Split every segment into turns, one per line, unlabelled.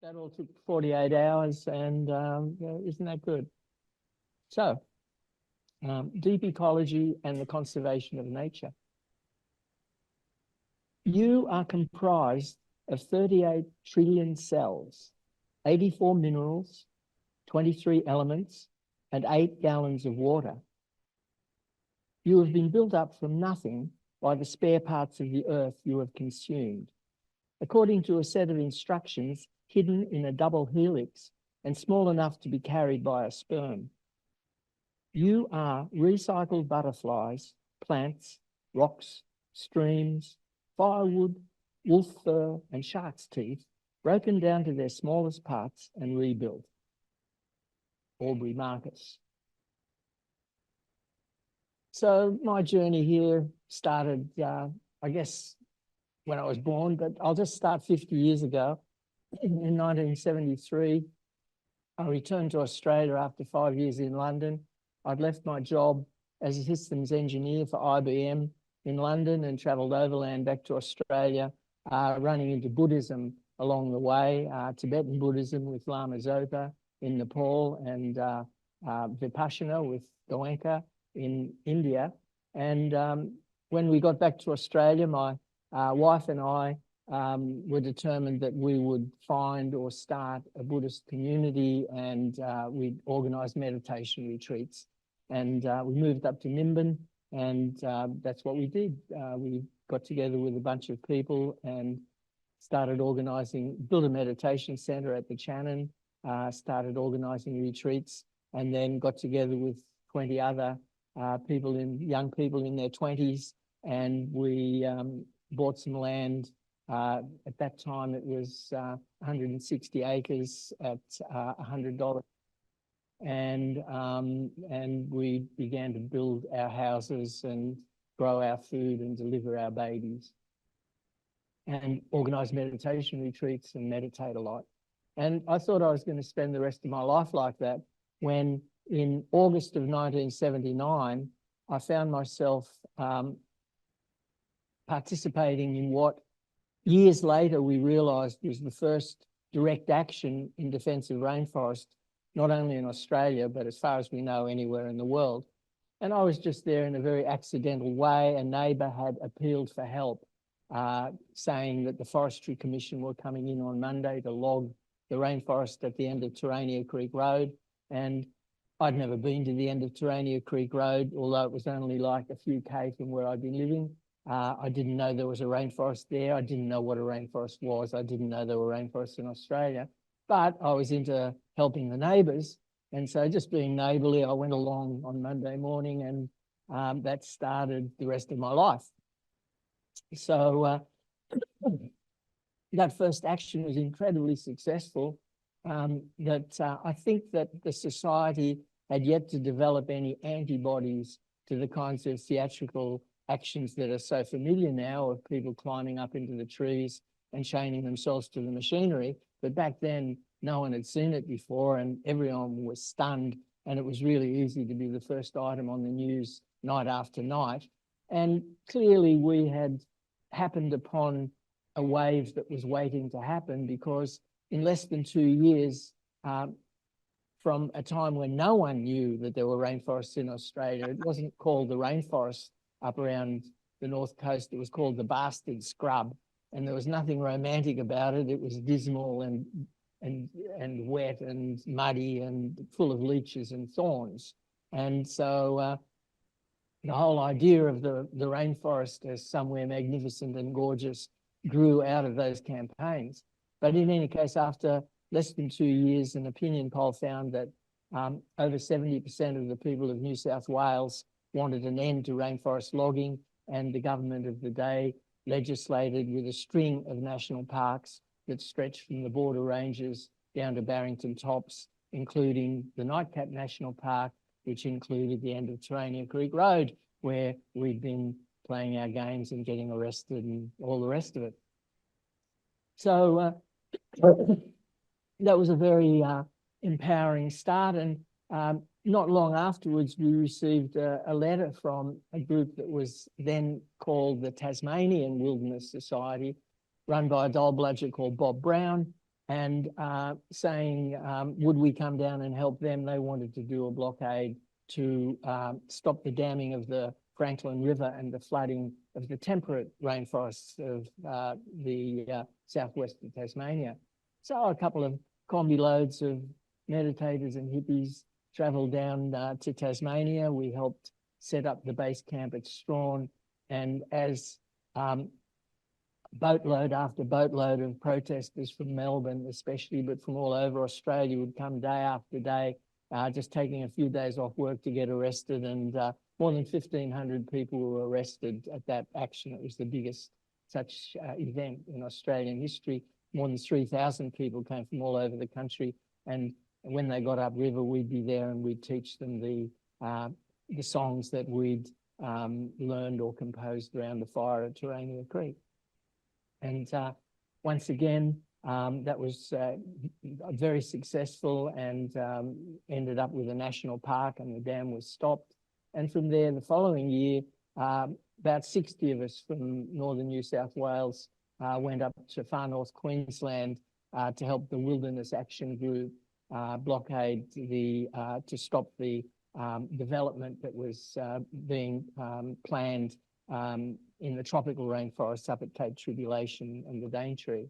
That all took 48 hours, and isn't that good? So, deep ecology and the conservation of nature. You are comprised of 38 trillion cells, 84 minerals, 23 elements, and 8 gallons of water. You have been built up from nothing by the spare parts of the earth you have consumed, according to a set of instructions hidden in a double helix and small enough to be carried by a sperm. You are recycled butterflies, plants, rocks, streams, firewood, wolf fur, and shark's teeth, broken down to their smallest parts and rebuilt. Aubrey Marcus. So my journey here started, I guess, when I was born, but I'll just start 50 years ago. In 1973, I returned to Australia after 5 years in London. I'd left my job as a systems engineer for IBM in London and travelled overland back to Australia, running into Buddhism along the way, Tibetan Buddhism with Lama Zopa in Nepal, and Vipassana with Goenka in India. And when we got back to Australia, my wife and I were determined that we would find or start a Buddhist community, and we'd organise meditation retreats. And we moved up to Nimbin, and that's what we did. We got together with a bunch of people and started organising, built a meditation centre at the Channon, started organising retreats, and then got together with 20 other young people in their 20s, and we bought some land. At that time, it was 160 acres at $100. And we began to build our houses and grow our food and deliver our babies and organise meditation retreats and meditate a lot. And I thought I was going to spend the rest of my life like that, when in August of 1979, I found myself participating in what years later we realised was the first direct action in defence of rainforest, not only in Australia, but as far as we know, anywhere in the world. And I was just there in a very accidental way. A neighbour had appealed for help, saying that the Forestry Commission were coming in on Monday to log the rainforest at the end of Terania Creek Road. And I'd never been to the end of Terania Creek Road, although it was only like a few K from where I'd been living. I didn't know there was a rainforest there. I didn't know what a rainforest was. I didn't know there were rainforests in Australia. But I was into helping the neighbours. And so just being neighbourly, I went along on Monday morning, and that started the rest of my life. So that first action was incredibly successful. I think that the society had yet to develop any antibodies to the kinds of theatrical actions that are so familiar now, of people climbing up into the trees and chaining themselves to the machinery. But back then, no one had seen it before, and everyone was stunned, and it was really easy to be the first item on the news night after night. And clearly we had happened upon a wave that was waiting to happen, because in less than 2 years, from a time when no one knew that there were rainforests in Australia, it wasn't called the rainforest up around the north coast, it was called the bastard scrub, and there was nothing romantic about it. It was dismal and wet and muddy and full of leeches and thorns. And so the whole idea of the rainforest as somewhere magnificent and gorgeous grew out of those campaigns. But in any case, after less than 2 years, an opinion poll found that over 70% of the people of New South Wales wanted an end to rainforest logging, and the government of the day legislated with a string of national parks that stretched from the border ranges down to Barrington Tops, including the Nightcap National Park, which included the end of Terania Creek Road, where we'd been playing our games and getting arrested and all the rest of it. So that was a very empowering start. And not long afterwards, we received a letter from a group that was then called the Tasmanian Wilderness Society, run by a dole bludger called Bob Brown. and saying, would we come down and help them? They wanted to do a blockade to stop the damming of the Franklin River and the flooding of the temperate rainforests of the southwest of Tasmania. So a couple of combi loads of meditators and hippies travelled down to Tasmania. We helped set up the base camp at Strawn, and as boatload after boatload of protesters from Melbourne especially, but from all over Australia, would come day after day, just taking a few days off work to get arrested, and more than 1,500 people were arrested at that action. It was the biggest such event in Australian history. More than 3,000 people came from all over the country, and when they got upriver, we'd be there and we'd teach them the songs that we'd learned or composed around the fire at Terania Creek. And once again, that was very successful, and ended up with a national park, and the dam was stopped. And from there, the following year, about 60 of us from northern New South Wales went up to far north Queensland to help the Wilderness Action Group blockade to stop the development that was being planned in the tropical rainforests up at Cape Tribulation and the Daintree.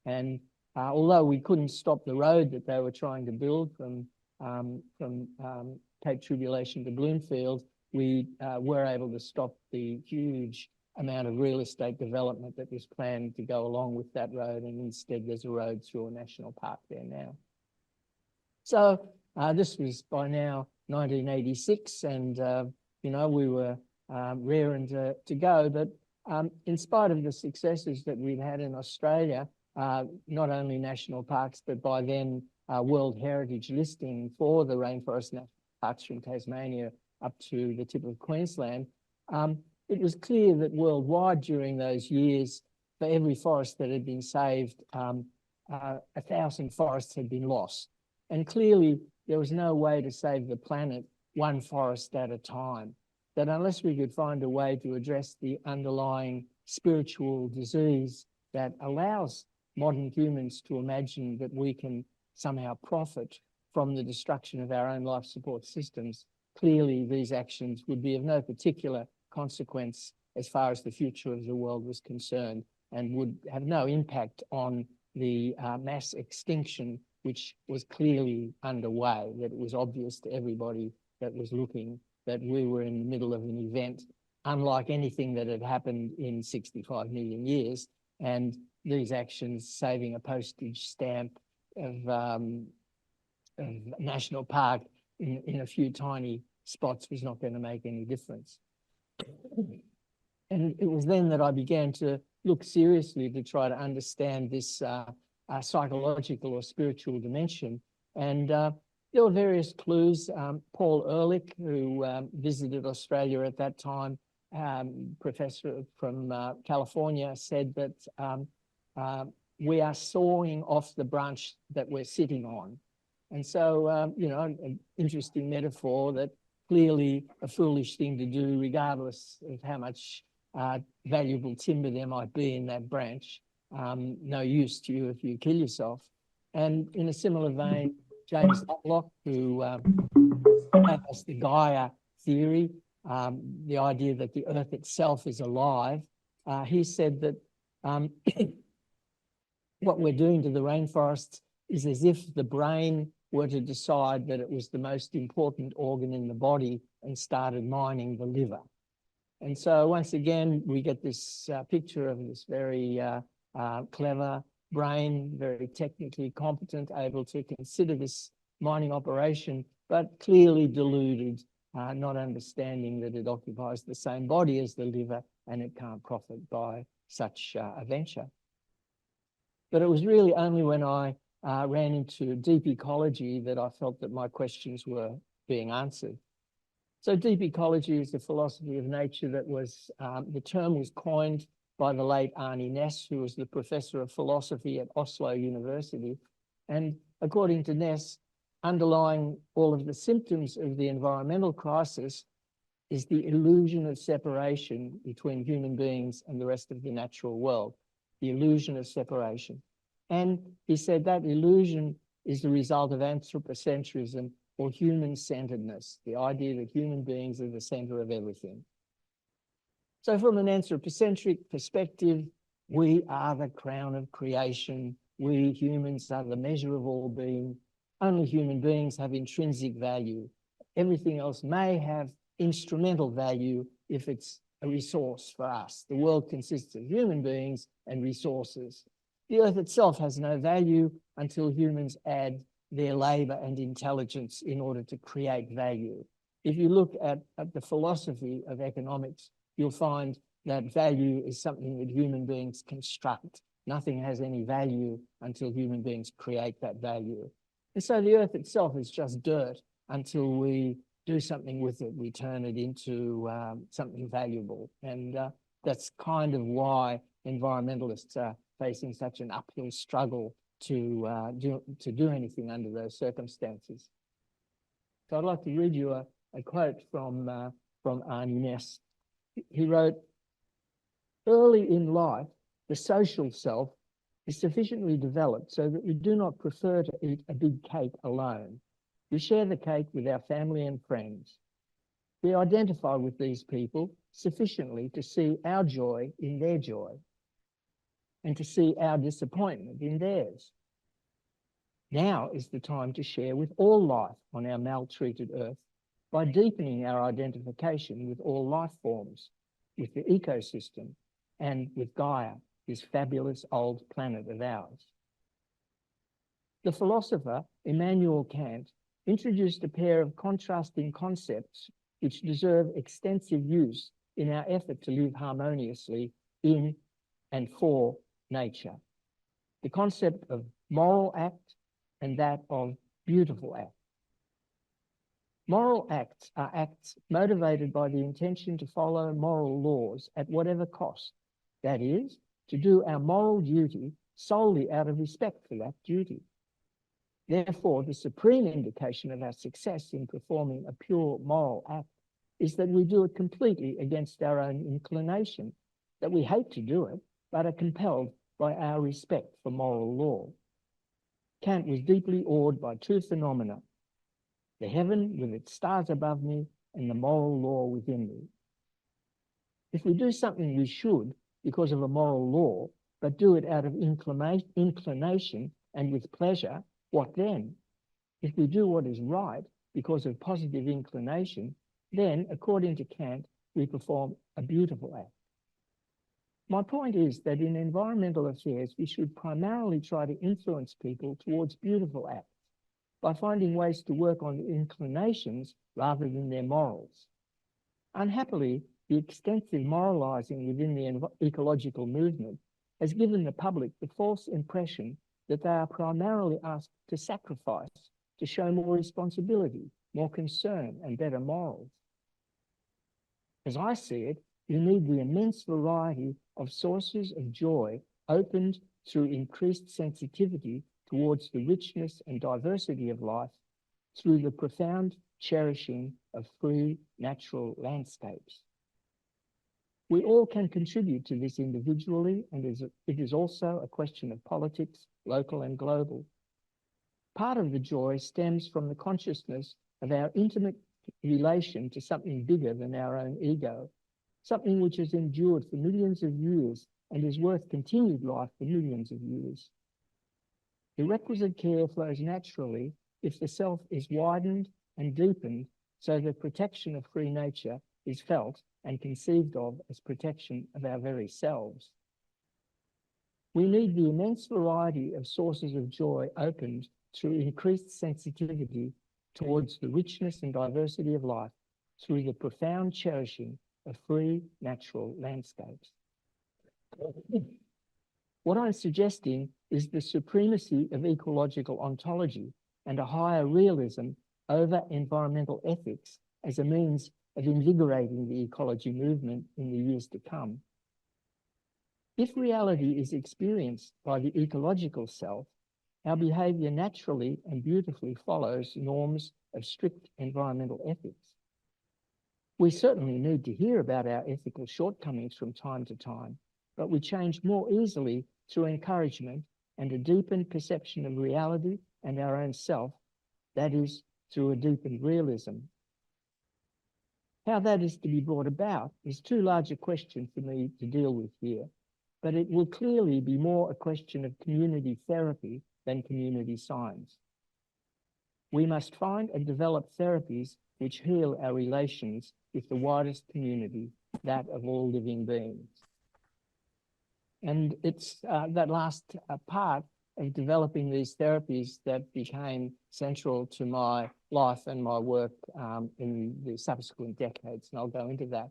And although we couldn't stop the road that they were trying to build from Cape Tribulation to Bloomfield, we were able to stop the huge amount of real estate development that was planned to go along with that road, and instead there's a road through a national park there now. So this was by now 1986, and you know, we were raring to go, but in spite of the successes that we'd had in Australia, not only national parks, but by then World Heritage listing for the rainforest national parks from Tasmania up to the tip of Queensland, it was clear that worldwide during those years, for every forest that had been saved, 1,000 forests had been lost. And clearly there was no way to save the planet one forest at a time. That unless we could find a way to address the underlying spiritual disease that allows modern humans to imagine that we can somehow profit from the destruction of our own life support systems, clearly these actions would be of no particular consequence as far as the future of the world was concerned, and would have no impact on the mass extinction which was clearly underway. That it was obvious to everybody that was looking that we were in the middle of an event unlike anything that had happened in 65 million years, and these actions, saving a postage stamp of national park in a few tiny spots, was not going to make any difference. And it was then that I began to look seriously to try to understand this psychological or spiritual dimension. And there were various clues. Paul Ehrlich, who visited Australia at that time, professor from California, said that we are sawing off the branch that we're sitting on. And so, you know, an interesting metaphor, that clearly a foolish thing to do, regardless of how much valuable timber there might be in that branch. No use to you if you kill yourself. And in a similar vein, James Lovelock, who gave us the Gaia theory, the idea that the earth itself is alive, he said that what we're doing to the rainforests is as if the brain were to decide that it was the most important organ in the body and started mining the liver. And so once again, we get this picture of this very clever brain, very technically competent, able to consider this mining operation, but clearly deluded, not understanding that it occupies the same body as the liver and it can't profit by such a venture. But it was really only when I ran into deep ecology that I felt that my questions were being answered. So deep ecology is the philosophy of nature that was, the term was coined by the late Arnie Ness, who was the professor of philosophy at Oslo University. And according to Ness, underlying all of the symptoms of the environmental crisis is the illusion of separation between human beings and the rest of the natural world, the illusion of separation. And he said that illusion is the result of anthropocentrism or human-centeredness, the idea that human beings are the center of everything. So from an anthropocentric perspective, we are the crown of creation. We humans are the measure of all being. Only human beings have intrinsic value. Everything else may have instrumental value if it's a resource for us. The world consists of human beings and resources. The earth itself has no value until humans add their labor and intelligence in order to create value. If you look at the philosophy of economics, you'll find that value is something that human beings construct. Nothing has any value until human beings create that value. And so the earth itself is just dirt until we do something with it. We turn it into something valuable. And that's kind of why environmentalists are facing such an uphill struggle to do anything under those circumstances. So I'd like to read you a quote from Arnie Ness. He wrote, "Early in life, the social self is sufficiently developed so that we do not prefer to eat a big cake alone. We share the cake with our family and friends. We identify with these people sufficiently to see our joy in their joy and to see our disappointment in theirs. Now is the time to share with all life on our maltreated earth by deepening our identification with all life forms, with the ecosystem, and with Gaia, this fabulous old planet of ours." The philosopher Immanuel Kant introduced a pair of contrasting concepts which deserve extensive use in our effort to live harmoniously in and for nature: the concept of moral act and that of beautiful act. Moral acts are acts motivated by the intention to follow moral laws at whatever cost. That is, to do our moral duty solely out of respect for that duty. Therefore, the supreme indication of our success in performing a pure moral act is that we do it completely against our own inclination, that we hate to do it, but are compelled by our respect for moral law. Kant was deeply awed by two phenomena: the heaven with its stars above me and the moral law within me. If we do something we should because of a moral law, but do it out of inclination and with pleasure, what then? If we do what is right because of positive inclination, then, according to Kant, we perform a beautiful act. My point is that in environmental affairs, we should primarily try to influence people towards beautiful acts by finding ways to work on the inclinations rather than their morals. Unhappily, the extensive moralizing within the ecological movement has given the public the false impression that they are primarily asked to sacrifice, to show more responsibility, more concern, and better morals. As I see it, you need the immense variety of sources of joy opened through increased sensitivity towards the richness and diversity of life, through the profound cherishing of free natural landscapes. We all can contribute to this individually, and it is also a question of politics, local and global. Part of the joy stems from the consciousness of our intimate relation to something bigger than our own ego, something which has endured for millions of years and is worth continued life for millions of years. The requisite care flows naturally if the self is widened and deepened so that protection of free nature is felt and conceived of as protection of our very selves. We need the immense variety of sources of joy opened through increased sensitivity towards the richness and diversity of life, through the profound cherishing of free natural landscapes. What I'm suggesting is the supremacy of ecological ontology and a higher realism over environmental ethics as a means of invigorating the ecology movement in the years to come. If reality is experienced by the ecological self, our behavior naturally and beautifully follows norms of strict environmental ethics. We certainly need to hear about our ethical shortcomings from time to time, but we change more easily through encouragement and a deepened perception of reality and our own self, that is, through a deepened realism. How that is to be brought about is too large a question for me to deal with here, but it will clearly be more a question of community therapy than community science. We must find and develop therapies which heal our relations with the widest community, that of all living beings. And it's that last part of developing these therapies that became central to my life and my work in the subsequent decades, and I'll go into that.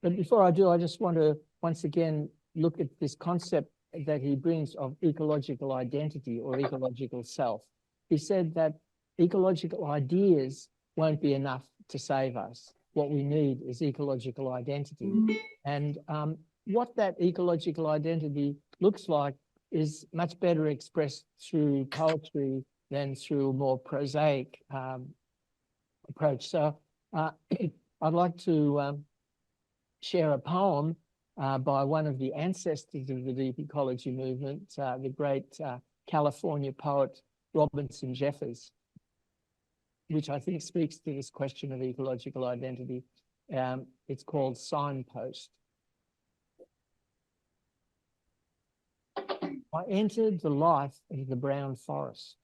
But before I do, I just want to once again look at this concept that he brings of ecological identity or ecological self. He said that ecological ideas won't be enough to save us. What we need is ecological identity. And what that ecological identity looks like is much better expressed through poetry than through a more prosaic approach. So I'd like to share a poem by one of the ancestors of the deep ecology movement, the great California poet Robinson Jeffers, which I think speaks to this question of ecological identity. It's called Signpost. I entered the life of the brown forest,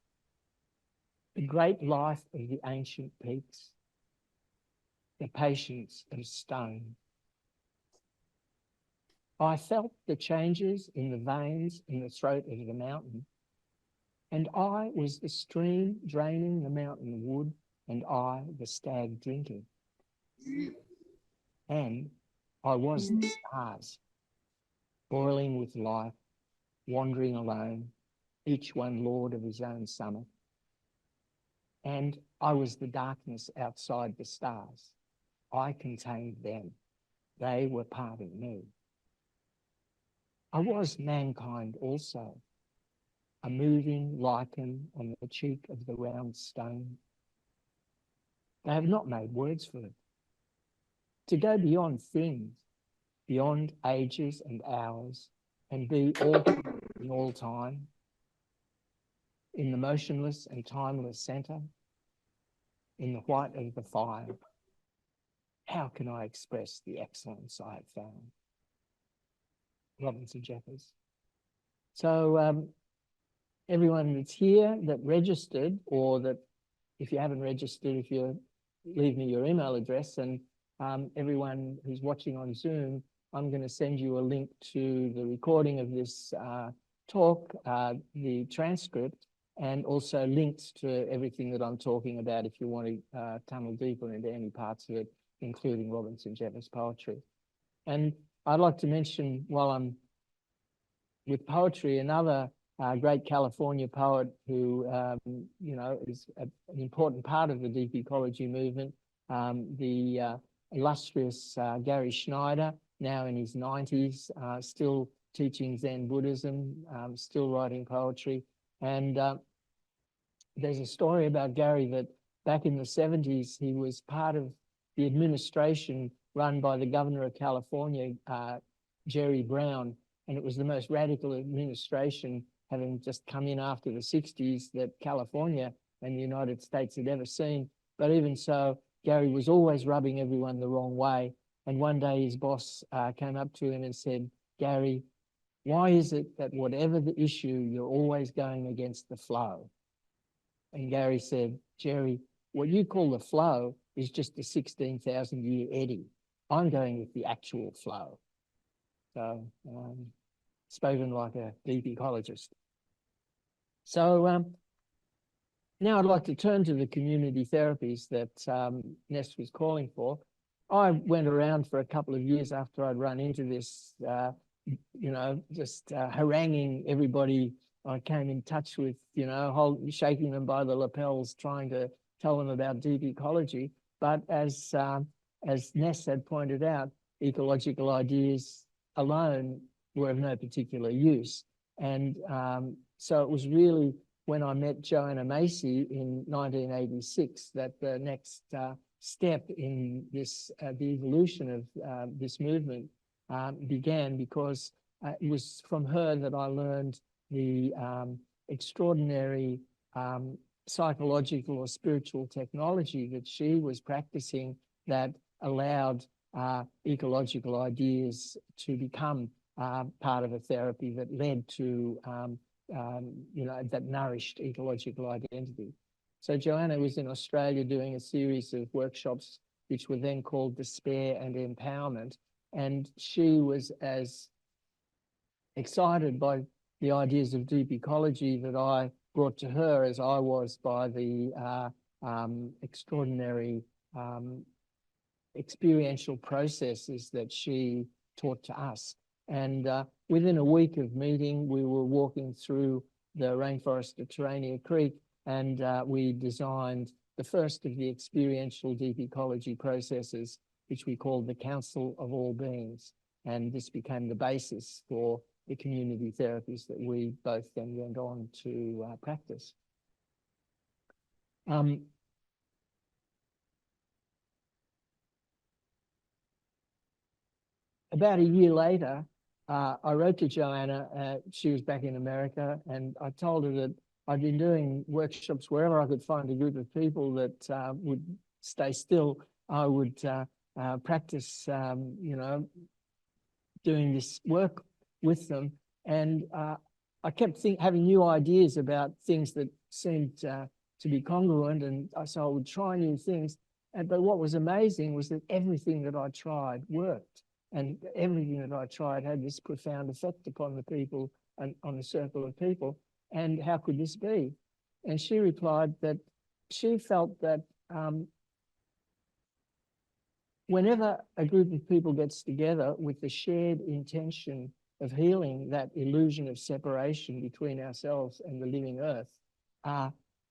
the great life of the ancient peaks, the patience of stone. I felt the changes in the veins in the throat of the mountain, and I was the stream draining the mountain wood, and I the stag drinking. And I was the stars, boiling with life, wandering alone, each one lord of his own summit. And I was the darkness outside the stars. I contained them. They were part of me. I was mankind also, a moving lichen on the cheek of the round stone. They have not made words for it. To go beyond things, beyond ages and hours, and be all in all time, in the motionless and timeless center, in the white of the fire. How can I express the excellence I have found? Robinson Jeffers. So everyone that's here that registered, or that if you haven't registered, if you leave me your email address, and everyone who's watching on Zoom, I'm going to send you a link to the recording of this talk, the transcript, and also links to everything that I'm talking about if you want to tunnel deeper into any parts of it, including Robinson Jeffers' poetry. And I'd like to mention, while I'm with poetry, another great California poet who, you know, is an important part of the deep ecology movement, the illustrious Gary Schneider, now in his 90s, still teaching Zen Buddhism, still writing poetry. And there's a story about Gary that back in the 70s, he was part of the administration run by the governor of California, Jerry Brown, and it was the most radical administration, having just come in after the 60s, that California and the United States had ever seen. But even so, Gary was always rubbing everyone the wrong way. And one day his boss came up to him and said, "Gary, why is it that whatever the issue, you're always going against the flow?" And Gary said, "Jerry, what you call the flow is just a 16,000-year eddy. I'm going with the actual flow." So spoken like a deep ecologist. So now I'd like to turn to the community therapies that Ness was calling for. I went around for a couple of years after I'd run into this, you know, just haranguing everybody I came in touch with, you know, shaking them by the lapels, trying to tell them about deep ecology. But as Ness had pointed out, ecological ideas alone were of no particular use. And so it was really when I met Joanna Macy in 1986 that the next step in this, the evolution of this movement began, because it was from her that I learned the extraordinary psychological or spiritual technology that she was practicing that allowed ecological ideas to become part of a therapy that led to, that nourished ecological identity. So Joanna was in Australia doing a series of workshops which were then called Despair and Empowerment. And she was as excited by the ideas of deep ecology that I brought to her as I was by the extraordinary experiential processes that she taught to us. And within a week of meeting, we were walking through the rainforest of Narara Creek, and we designed the first of the experiential deep ecology processes, which we called the Council of All Beings. And this became the basis for the community therapies that we both then went on to practice. About a year later, I wrote to Joanna. She was back in America, and I told her that I'd been doing workshops wherever I could find a group of people that would stay still. I would practice, doing this work with them. And I kept having new ideas about things that seemed to be congruent, and so I would try new things. But what was amazing was that everything that I tried worked. And everything that I tried had this profound effect upon the people and on the circle of people. And how could this be? And she replied that she felt that whenever a group of people gets together with the shared intention of healing that illusion of separation between ourselves and the living earth,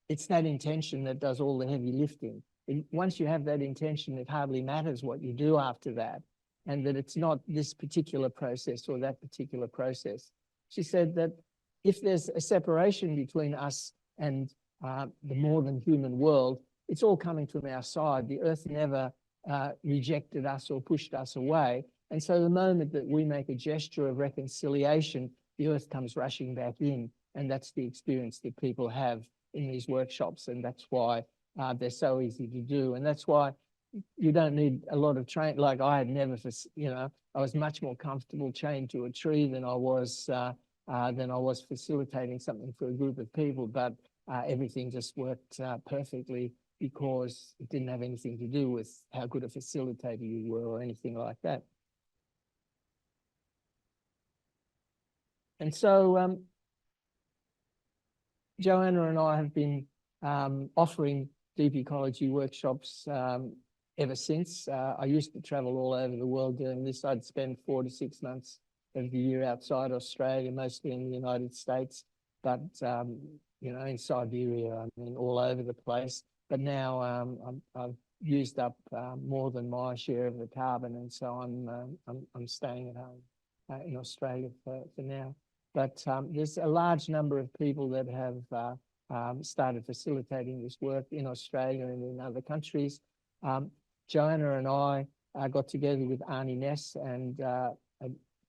it's that intention that does all the heavy lifting. And once you have that intention, it hardly matters what you do after that, and that it's not this particular process or that particular process. She said that if there's a separation between us and the more than human world, it's all coming from our side. The earth never rejected us or pushed us away. And so the moment that we make a gesture of reconciliation, the earth comes rushing back in. And that's the experience that people have in these workshops. And that's why they're so easy to do. And that's why you don't need a lot of training. Like I had never, I was much more comfortable chained to a tree than I was facilitating something for a group of people. But everything just worked perfectly because it didn't have anything to do with how good a facilitator you were or anything like that. And so Joanna and I have been offering deep ecology workshops ever since. I used to travel all over the world doing this. I'd spend 4 to 6 months of the year outside Australia, mostly in the United States, but in Siberia, all over the place. But now I've used up more than my share of the carbon, and so I'm staying at home in Australia for now. But there's a large number of people that have started facilitating this work in Australia and in other countries. Joanna and I got together with Arnie Ness and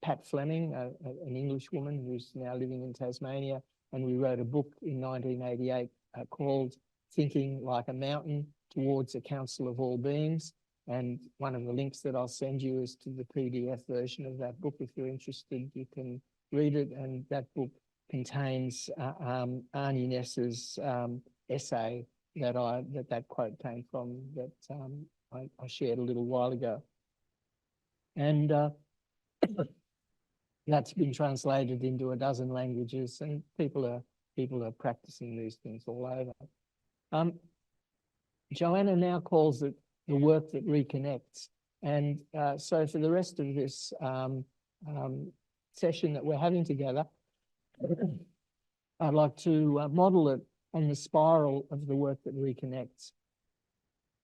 Pat Fleming, an English woman who's now living in Tasmania, and we wrote a book in 1988 called Thinking Like a Mountain Towards a Council of All Beings. And one of the links that I'll send you is to the PDF version of that book. If you're interested, you can read it. And that book contains Arnie Ness's essay that quote came from, that I shared a little while ago. And that's been translated into a dozen languages, and people are practicing these things all over. Joanna now calls it the work that reconnects. And so for the rest of this session that we're having together, I'd like to model it on the spiral of the work that reconnects.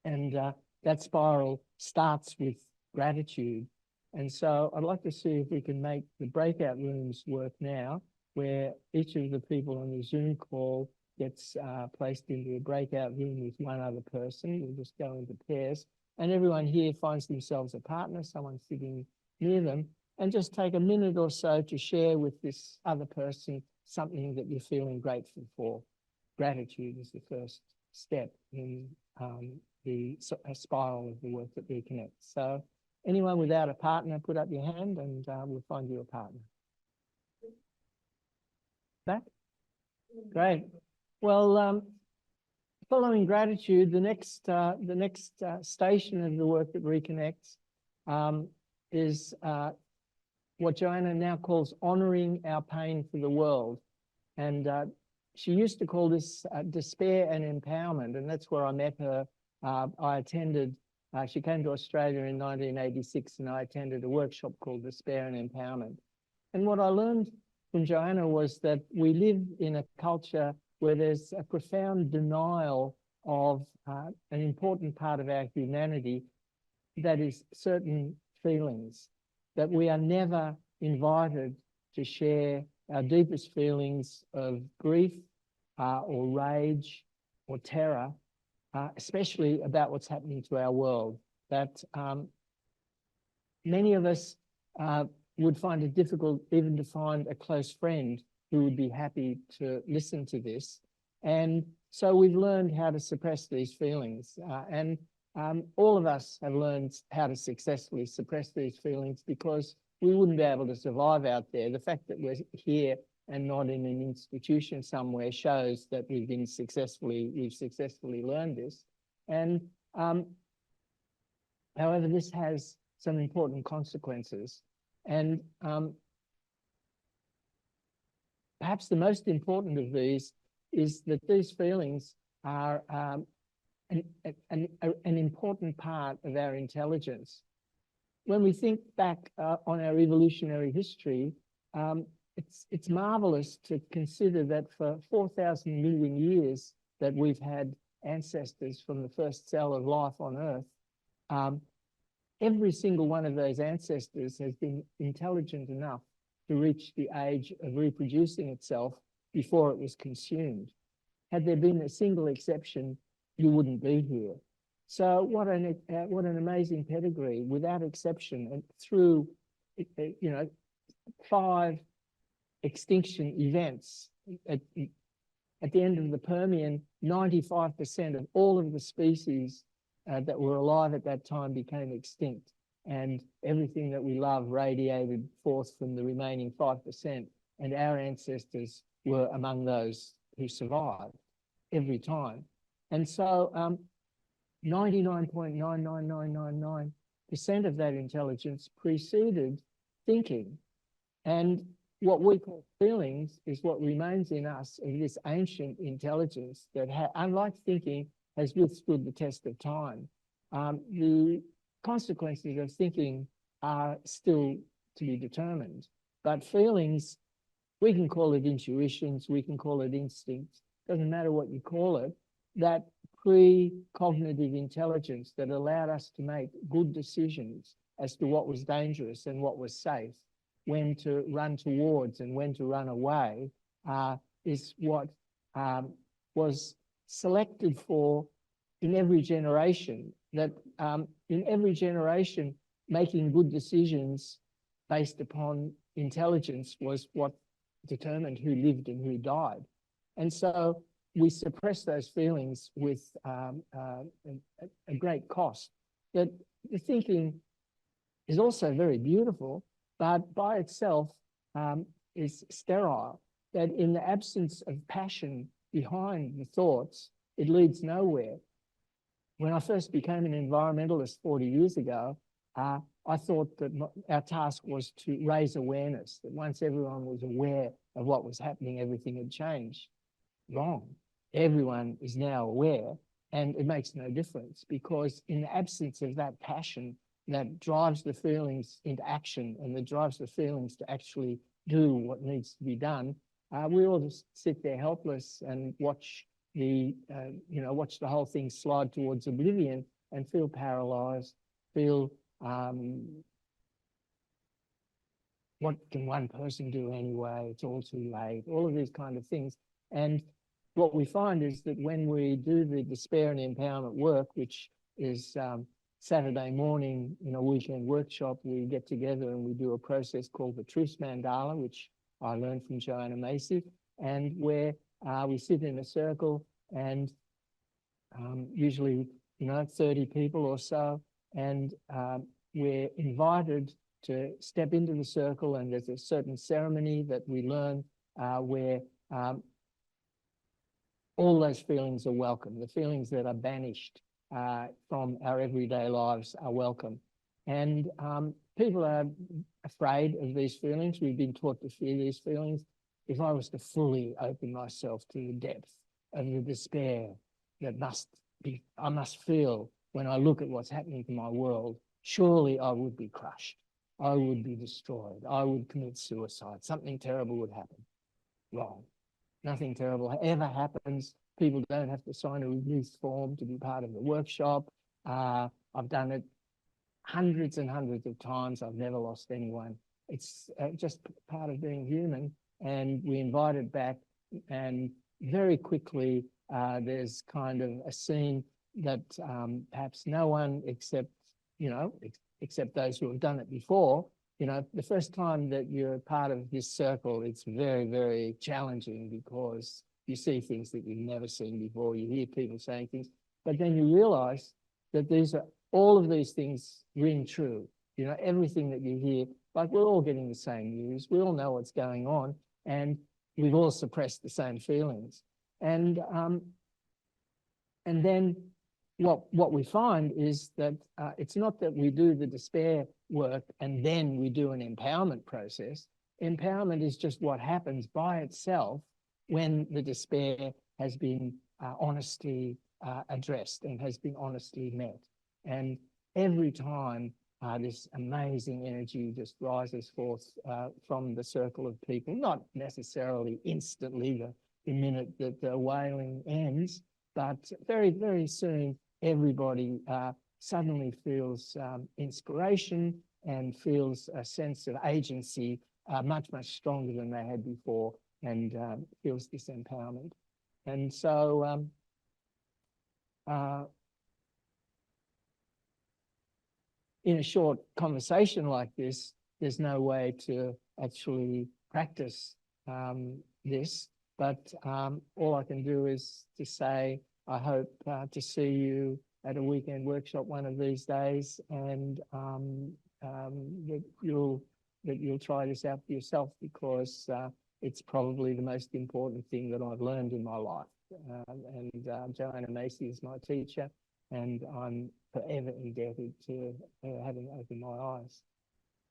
And that spiral starts with gratitude. And so I'd like to see if we can make the breakout rooms work now, where each of the people on the Zoom call gets placed into a breakout room with one other person. We'll just go into pairs. And everyone here finds themselves a partner, someone sitting near them, and just take a minute or so to share with this other person something that you're feeling grateful for. Gratitude is the first step in the spiral of the work that reconnects. So anyone without a partner, put up your hand and we'll find you a partner. Back? Great. Well, following gratitude, the next station of the work that reconnects is what Joanna now calls honoring our pain for the world. And she used to call this despair and empowerment, and that's where I met her. I attended, she came to Australia in 1986, and I attended a workshop called Despair and Empowerment. And what I learned from Joanna was that we live in a culture where there's a profound denial of an important part of our humanity, that is certain feelings, that we are never invited to share our deepest feelings of grief or rage or terror, especially about what's happening to our world. That many of us would find it difficult even to find a close friend who would be happy to listen to this. And so we've learned how to suppress these feelings. And all of us have learned how to successfully suppress these feelings, because we wouldn't be able to survive out there. The fact that we're here and not in an institution somewhere shows that we've successfully learned this. And however, this has some important consequences. And perhaps the most important of these is that these feelings are an important part of our intelligence. When we think back on our evolutionary history, it's marvelous to consider that for 4,000 million years that we've had ancestors from the first cell of life on Earth. Every single one of those ancestors has been intelligent enough to reach the age of reproducing itself before it was consumed. Had there been a single exception, you wouldn't be here. So what an amazing pedigree, without exception, and through 5 extinction events. At the end of the Permian, 95% of all of the species that were alive at that time became extinct, and everything that we love radiated forth from the remaining 5%, and our ancestors were among those who survived every time. And so 99.99999% of that intelligence preceded thinking. And what we call feelings is what remains in us of this ancient intelligence that, unlike thinking, has withstood the test of time. The consequences of thinking are still to be determined, but feelings, we can call it intuitions, we can call it instincts, doesn't matter what you call it, that pre-cognitive intelligence that allowed us to make good decisions as to what was dangerous and what was safe, when to run towards and when to run away, is what was selected for in every generation. That in every generation, making good decisions based upon intelligence was what determined who lived and who died. And so we suppress those feelings with a great cost. That the thinking is also very beautiful, but by itself is sterile. That in the absence of passion behind the thoughts, it leads nowhere. When I first became an environmentalist 40 years ago, I thought that our task was to raise awareness, that once everyone was aware of what was happening, everything had changed. Wrong. Everyone is now aware, and it makes no difference, because in the absence of that passion that drives the feelings into action and that drives the feelings to actually do what needs to be done, we all just sit there helpless and watch the whole thing slide towards oblivion and feel paralyzed, feel what can one person do anyway? It's all too late, all of these kind of things. And what we find is that when we do the despair and empowerment work, which is Saturday morning in a weekend workshop, we get together and we do a process called the Truth Mandala, which I learned from Joanna Macy, and where we sit in a circle and usually, 30 people or so, and we're invited to step into the circle, and there's a certain ceremony that we learn where all those feelings are welcome. The feelings that are banished from our everyday lives are welcome. And people are afraid of these feelings. We've been taught to fear these feelings. If I was to fully open myself to the depth of the despair that I must feel when I look at what's happening to my world, surely I would be crushed. I would be destroyed. I would commit suicide. Something terrible would happen. Wrong. Nothing terrible ever happens. People don't have to sign a release form to be part of the workshop. I've done it hundreds and hundreds of times. I've never lost anyone. It's just part of being human. And we invite it back, and very quickly there's kind of a scene that perhaps no one except those who have done it before, the first time that you're part of this circle, it's very, very challenging because you see things that you've never seen before. You hear people saying things, but then you realize that all of these things ring true. Everything that you hear, like we're all getting the same news. We all know what's going on, and we've all suppressed the same feelings. And then what we find is that it's not that we do the despair work and then we do an empowerment process. Empowerment is just what happens by itself when the despair has been honestly addressed and has been honestly met. And every time this amazing energy just rises forth from the circle of people, not necessarily instantly the minute that the wailing ends, but very, very soon, everybody suddenly feels inspiration and feels a sense of agency much, much stronger than they had before, and feels this empowerment. And so in a short conversation like this, there's no way to actually practice this, but all I can do is to say, I hope to see you at a weekend workshop one of these days, and that you'll try this out for yourself, because it's probably the most important thing that I've learned in my life. And Joanna Macy is my teacher, and I'm forever indebted to her having opened my eyes.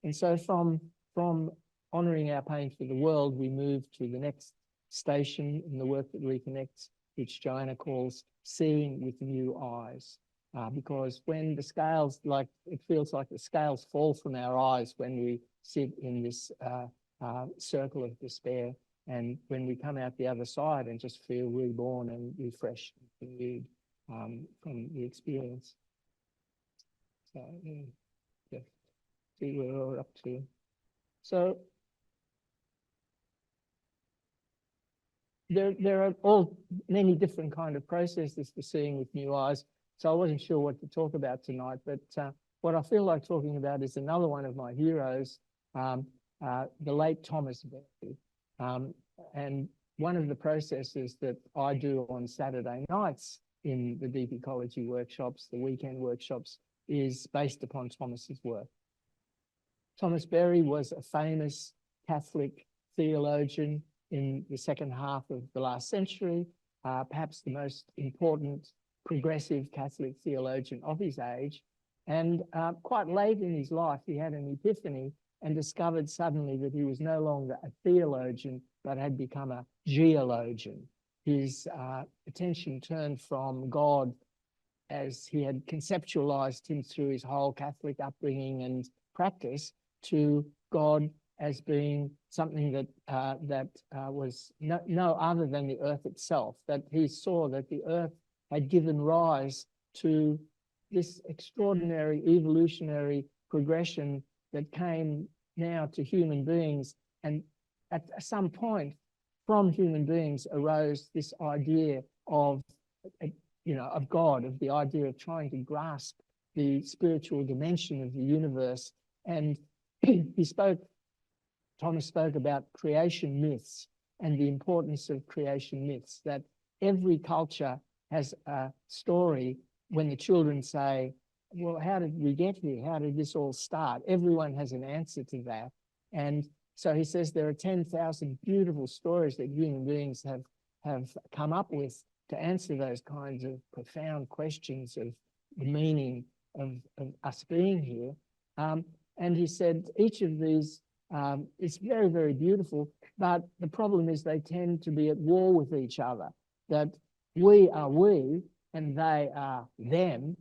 And so from honouring our pain for the world, we move to the next station in the work that reconnects, which Joanna calls seeing with new eyes. Because when the scales, it feels like the scales fall from our eyes when we sit in this circle of despair, and when we come out the other side and just feel reborn and refreshed and renewed from the experience. So, yeah, see where we're up to. So there are many different kind of processes for seeing with new eyes. So I wasn't sure what to talk about tonight, but what I feel like talking about is another one of my heroes, the late Thomas Berry. And one of the processes that I do on Saturday nights in the Deep Ecology workshops, the weekend workshops, is based upon Thomas's work. Thomas Berry was a famous Catholic theologian in the second half of the last century, perhaps the most important progressive Catholic theologian of his age. And quite late in his life, he had an epiphany and discovered suddenly that he was no longer a theologian, but had become a geologian. His attention turned from God, as he had conceptualized him through his whole Catholic upbringing and practice, to God as being something that was no other than the earth itself, that he saw that the earth had given rise to this extraordinary evolutionary progression that came now to human beings. And at some point from human beings arose this idea of God, of the idea of trying to grasp the spiritual dimension of the universe. And he spoke Thomas spoke about creation myths and the importance of creation myths, that every culture has a story. When the children say, well, how did we get here? How did this all start? Everyone has an answer to that. And so he says there are 10,000 beautiful stories that human beings have come up with to answer those kinds of profound questions of the meaning of us being here. And he said each of these is very, very beautiful, but the problem is they tend to be at war with each other, that we are we and they are them,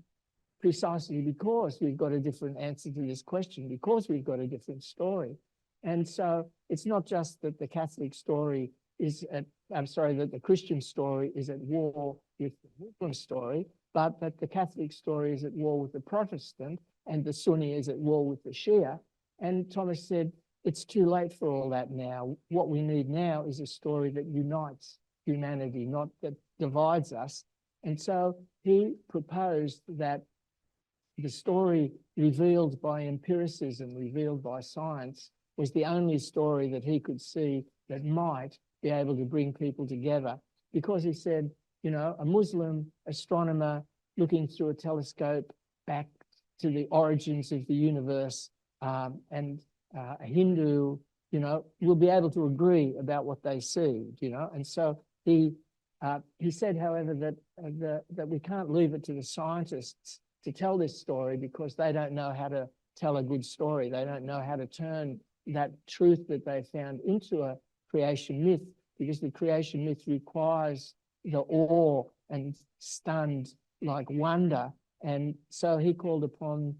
precisely because we've got a different answer to this question, because we've got a different story. And so it's not just that the Catholic story is that the Christian story is at war with the Muslim story, but that the Catholic story is at war with the Protestant and the Sunni is at war with the Shia. And Thomas said, it's too late for all that now. What we need now is a story that unites humanity, not that divides us. And so he proposed that the story revealed by empiricism, revealed by science, was the only story that he could see that might be able to bring people together. Because he said, you know, a Muslim astronomer looking through a telescope back to the origins of the universe, and a Hindu, you know, will be able to agree about what they see, you know. And so he said, however, that we can't leave it to the scientists to tell this story because they don't know how to tell a good story. They don't know how to turn that truth that they found into a creation myth, because the creation myth requires the awe and stunned like wonder. And so he called upon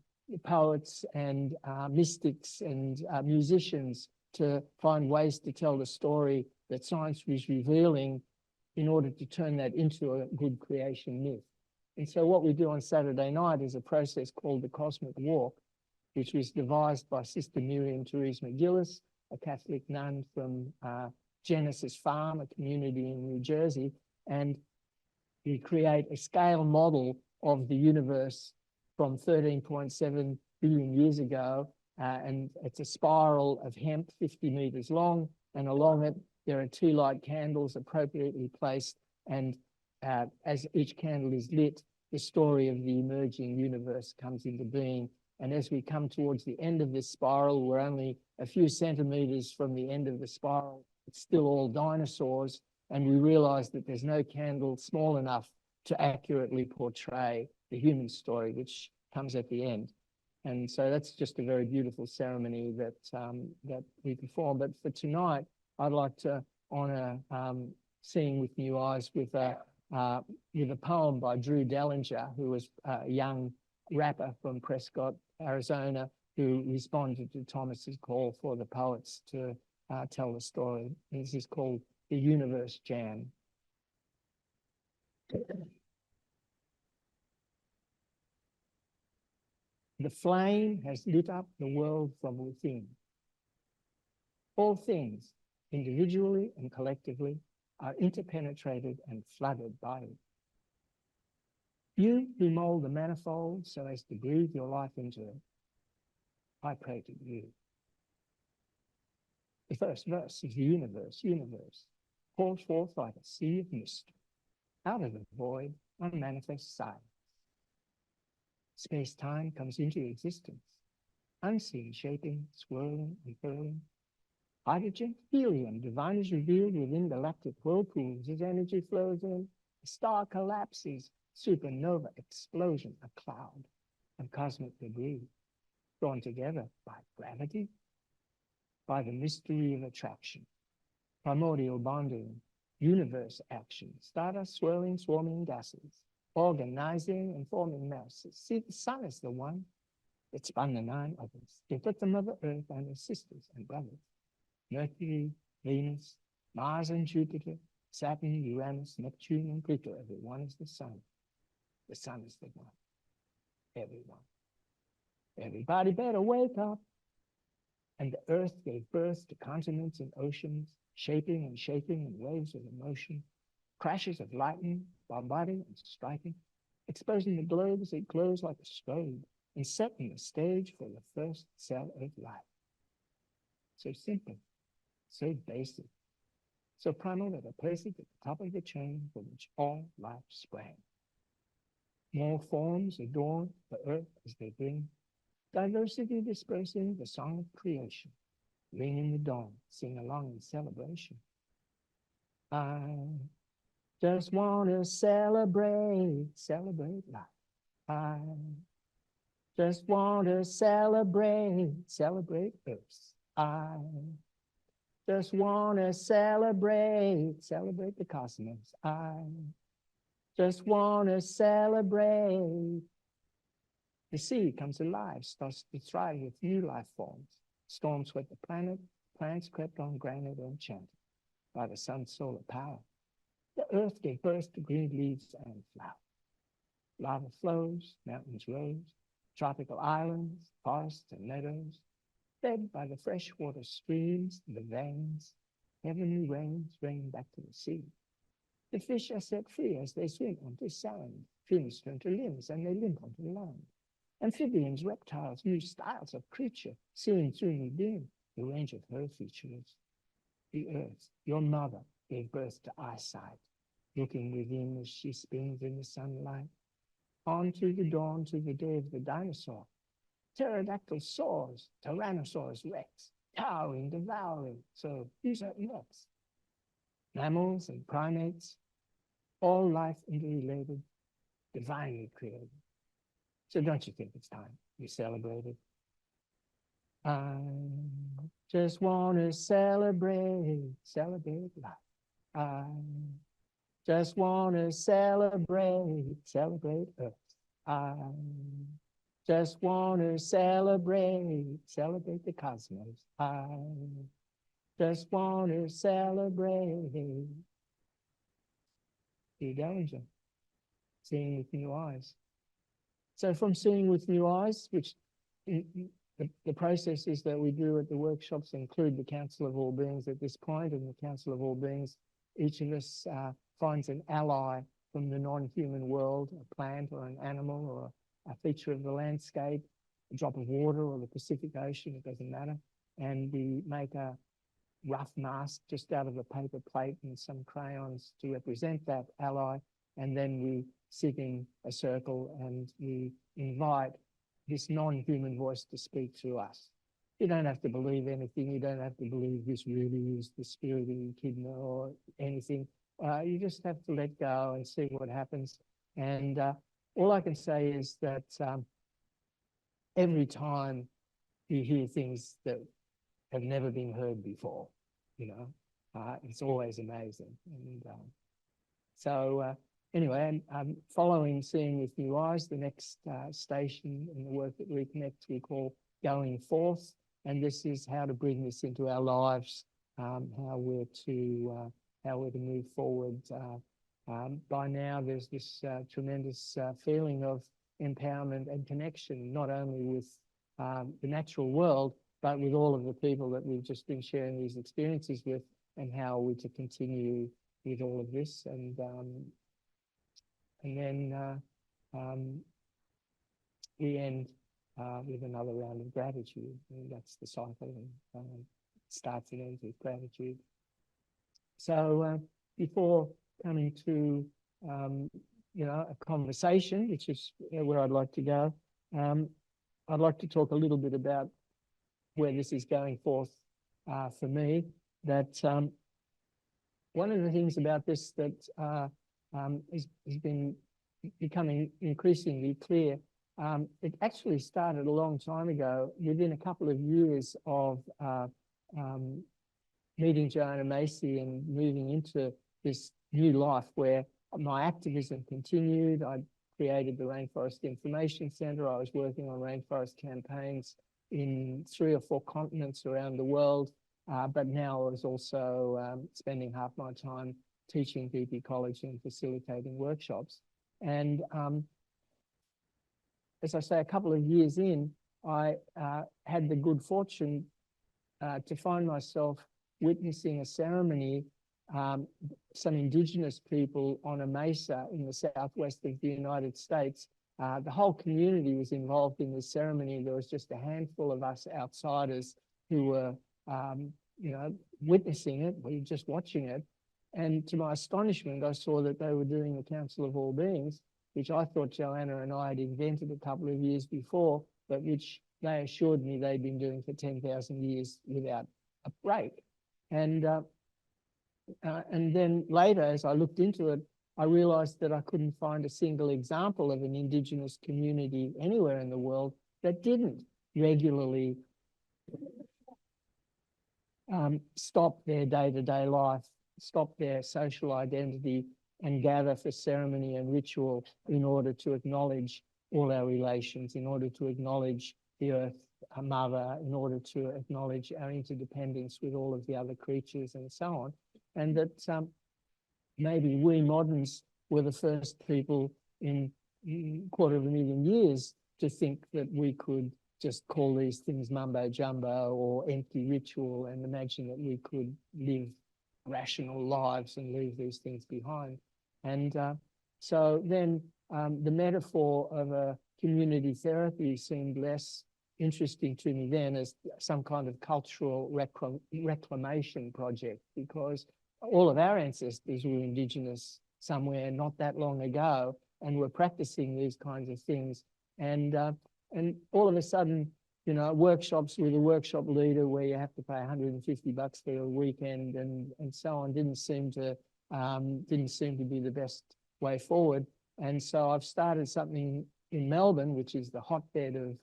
poets and mystics and musicians to find ways to tell the story that science was revealing in order to turn that into a good creation myth. And so what we do on Saturday night is a process called the Cosmic Walk, which was devised by Sister Miriam Therese McGillis, a Catholic nun from Genesis Farm, a community in New Jersey. And we create a scale model of the universe from 13.7 billion years ago. And it's a spiral of hemp 50 meters long. And along it, there are 2 light candles appropriately placed. And as each candle is lit, the story of the emerging universe comes into being. And as we come towards the end of this spiral, we're only a few centimeters from the end of the spiral. It's still all dinosaurs. And we realize that there's no candle small enough to accurately portray the human story, which comes at the end. And so that's just a very beautiful ceremony that we perform. But for tonight, I'd like to honor Seeing with New Eyes with a poem by Drew Dellinger, who was a young rapper from Prescott, Arizona, who responded to Thomas's call for the poets to tell the story. This is called The Universe Jam. The flame has lit up the world from within. All things, individually and collectively, are interpenetrated and flooded by it. You who mold the manifold so as to breathe your life into it, I pray to you. The first verse is the universe pours forth like a sea of mist, out of the void, unmanifest silence. Space-time comes into existence, unseen shaping, swirling and hurling. Hydrogen, helium, divine is revealed within galactic whirlpools as energy flows in. A star collapses, supernova explosion, a cloud of cosmic debris, drawn together by gravity, by the mystery of attraction, primordial bonding, universe action, stardust swirling, swarming gases, organizing and forming masses. See, the sun is the one that spun the 9 others. It put the Mother Earth and her sisters and brothers. Mercury, Venus, Mars and Jupiter, Saturn, Uranus, Neptune and Pluto. Everyone is the sun. The sun is the one. Everyone. Everybody better wake up. And the earth gave birth to continents and oceans, shaping and shaking in waves of emotion, crashes of lightning, bombarding and striking, exposing the globe as it glows like a strobe, and setting the stage for the first cell of life. so simple, so basic, so primal that a place at the top of the chain from which all life sprang. More forms adorn the earth as they bring diversity dispersing the song of creation. Ring in the dawn, sing along in celebration. I just want to celebrate life. I just want to celebrate Earth. I just want to celebrate the cosmos. I just want to celebrate. The sea comes alive, starts to thrive with new life forms. Storms swept the planet, plants crept on granite enchanted by the sun's solar power. The earth gave birth to green leaves and flowers. Lava flows, mountains rose, tropical islands, forests and meadows, fed by the freshwater streams, the veins, heavenly rains rain back to the sea. The fish are set free as they swim onto sand. Fins turn to limbs and they limp onto land. Amphibians, reptiles, new styles of creature, seeing through me dim the range of her features. The earth, your mother, gave birth to eyesight, looking within as she spins in the sunlight. On through the dawn to the day of the dinosaur. Pterodactyl soars, Tyrannosaurus rex, towering, devouring. So these are next. Mammals and primates, all life interrelated, divinely created. So don't you think it's time we celebrate it? I just want to celebrate life. I just want to celebrate Earth. I just want to celebrate the cosmos. I just want to celebrate the Ecology, seeing with new eyes. So from seeing with new eyes, which the processes that we do at the workshops include the Council of All Beings at this point, and the Council of All Beings, each of us finds an ally from the non-human world, a plant or an animal or a feature of the landscape, a drop of water or the Pacific Ocean, it doesn't matter. And we make a rough mask just out of a paper plate and some crayons to represent that ally. And then we sit in a circle and we invite this non-human voice to speak through us. You don't have to believe anything. You don't have to believe this really is the spirit of the echidna or anything. You just have to let go and see what happens. And all I can say is that every time you hear things that have never been heard before, you know, it's always amazing. And so anyway, I'm following Seeing with New Eyes. The next station in the work that Reconnect we call Going Forth. And this is how to bring this into our lives, how we're to move forward. By now, there's this tremendous feeling of empowerment and connection, not only with the natural world, but with all of the people that we've just been sharing these experiences with, and how we're to continue with all of this. And then we end with another round of gratitude. And that's the cycle, and starts and ends with gratitude. So before coming to you know, a conversation, which is where I'd like to go, I'd like to talk a little bit about where this is going forth for me. That one of the things about this that has been becoming increasingly clear, it actually started a long time ago, within a couple of years of meeting Joanna Macy and moving into this new life where my activism continued. I created the Rainforest Information Centre. I was working on rainforest campaigns in 3 or 4 continents around the world, but now I was also spending half my time teaching deep ecology and facilitating workshops. And as I say, a couple of years in, I had the good fortune to find myself witnessing a ceremony, some indigenous people on a mesa in the southwest of the United States. The whole community was involved in this ceremony. There was just a handful of us outsiders who were you know, witnessing it, we were just watching it. And to my astonishment, I saw that they were doing the Council of All Beings, which I thought Joanna and I had invented a couple of years before, but which they assured me they'd been doing for 10,000 years without a break. And then later, as I looked into it, I realized that I couldn't find a single example of an Indigenous community anywhere in the world that didn't regularly stop their day-to-day life, stop their social identity, and gather for ceremony and ritual in order to acknowledge all our relations, in order to acknowledge the earth, our mother, in order to acknowledge our interdependence with all of the other creatures and so on. And that maybe we moderns were the first people in 250,000 years to think that we could just call these things mumbo jumbo or empty ritual and imagine that we could live rational lives and leave these things behind. And so then the metaphor of a community therapy seemed less interesting to me then as some kind of cultural reclamation project, because all of our ancestors were Indigenous somewhere not that long ago and were practicing these kinds of things. And all of a sudden, you know, workshops with a workshop leader where you have to pay $150 for a weekend and so on didn't seem to be the best way forward. And so I've started something in Melbourne, which is the hotbed of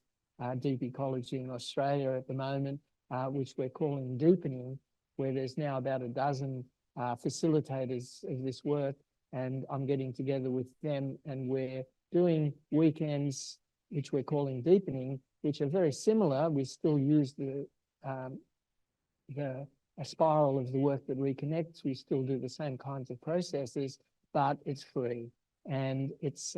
deep ecology in Australia at the moment, which we're calling Deepening, where there's now about a dozen facilitators of this work, and I'm getting together with them, and we're doing weekends, which we're calling Deepening, which are very similar. We still use a spiral of the work that reconnects. We still do the same kinds of processes, but it's free. And it's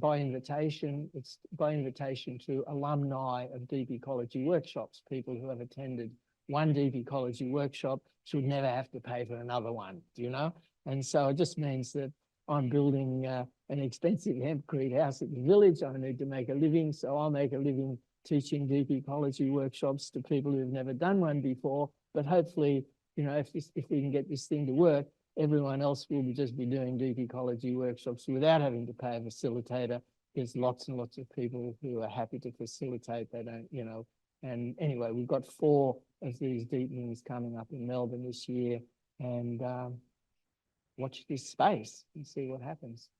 by invitation. It's by invitation to alumni of deep ecology workshops, people who have attended one deep ecology workshop should never have to pay for another one, you know? And so it just means that I'm building an expensive hempcrete house at the village. I need to make a living, so I'll make a living teaching deep ecology workshops to people who've never done one before. But hopefully, you know, if we can get this thing to work, everyone else will just be doing deep ecology workshops without having to pay a facilitator. There's lots and lots of people who are happy to facilitate. They don't, you know. And anyway, we've got 4 of these deepenings coming up in Melbourne this year, and watch this space and see what happens.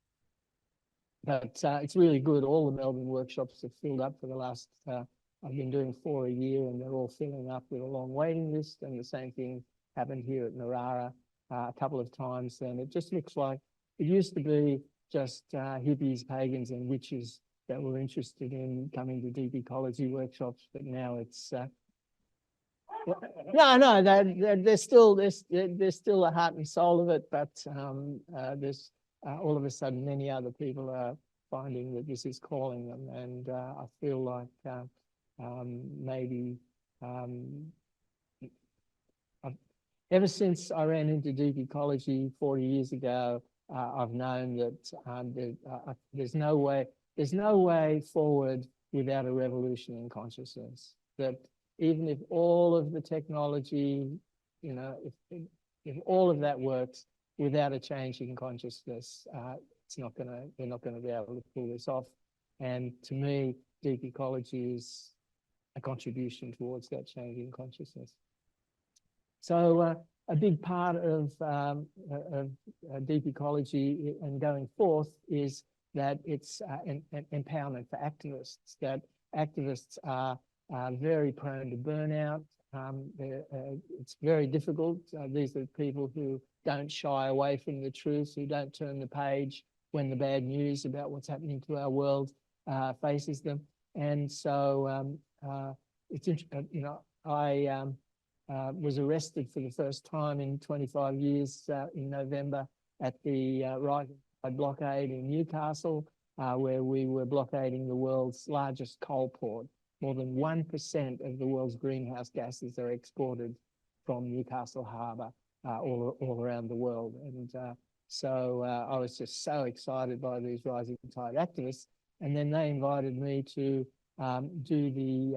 But it's really good. All the Melbourne workshops have filled up for the last, I've been doing 4 a year, and they're all filling up with a long waiting list. And the same thing happened here at Narara a couple of times. And it just looks like it used to be just hippies, pagans, and witches that were interested in coming to deep ecology workshops. But now it's no, they're still the heart and soul of it. But there's all of a sudden many other people are finding that this is calling them, and I feel like maybe ever since I ran into deep ecology 40 years ago, I've known that there's no way forward without a revolution in consciousness. That even if all of the technology, you know, if all of that works without a change in consciousness, they're not gonna be able to pull this off. And to me, deep ecology is a contribution towards that change in consciousness. So a big part of deep ecology and going forth is that it's an empowerment for activists, that activists are very prone to burnout. It's very difficult. These are people who don't shy away from the truth, who don't turn the page when the bad news about what's happening to our world faces them. And so it's interesting, you know, I was arrested for the first time in 25 years in November at the rising tide blockade in Newcastle, where we were blockading the world's largest coal port. More than 1% of the world's greenhouse gases are exported from Newcastle Harbour all around the world. And so I was just so excited by these rising tide activists. And then they invited me to do the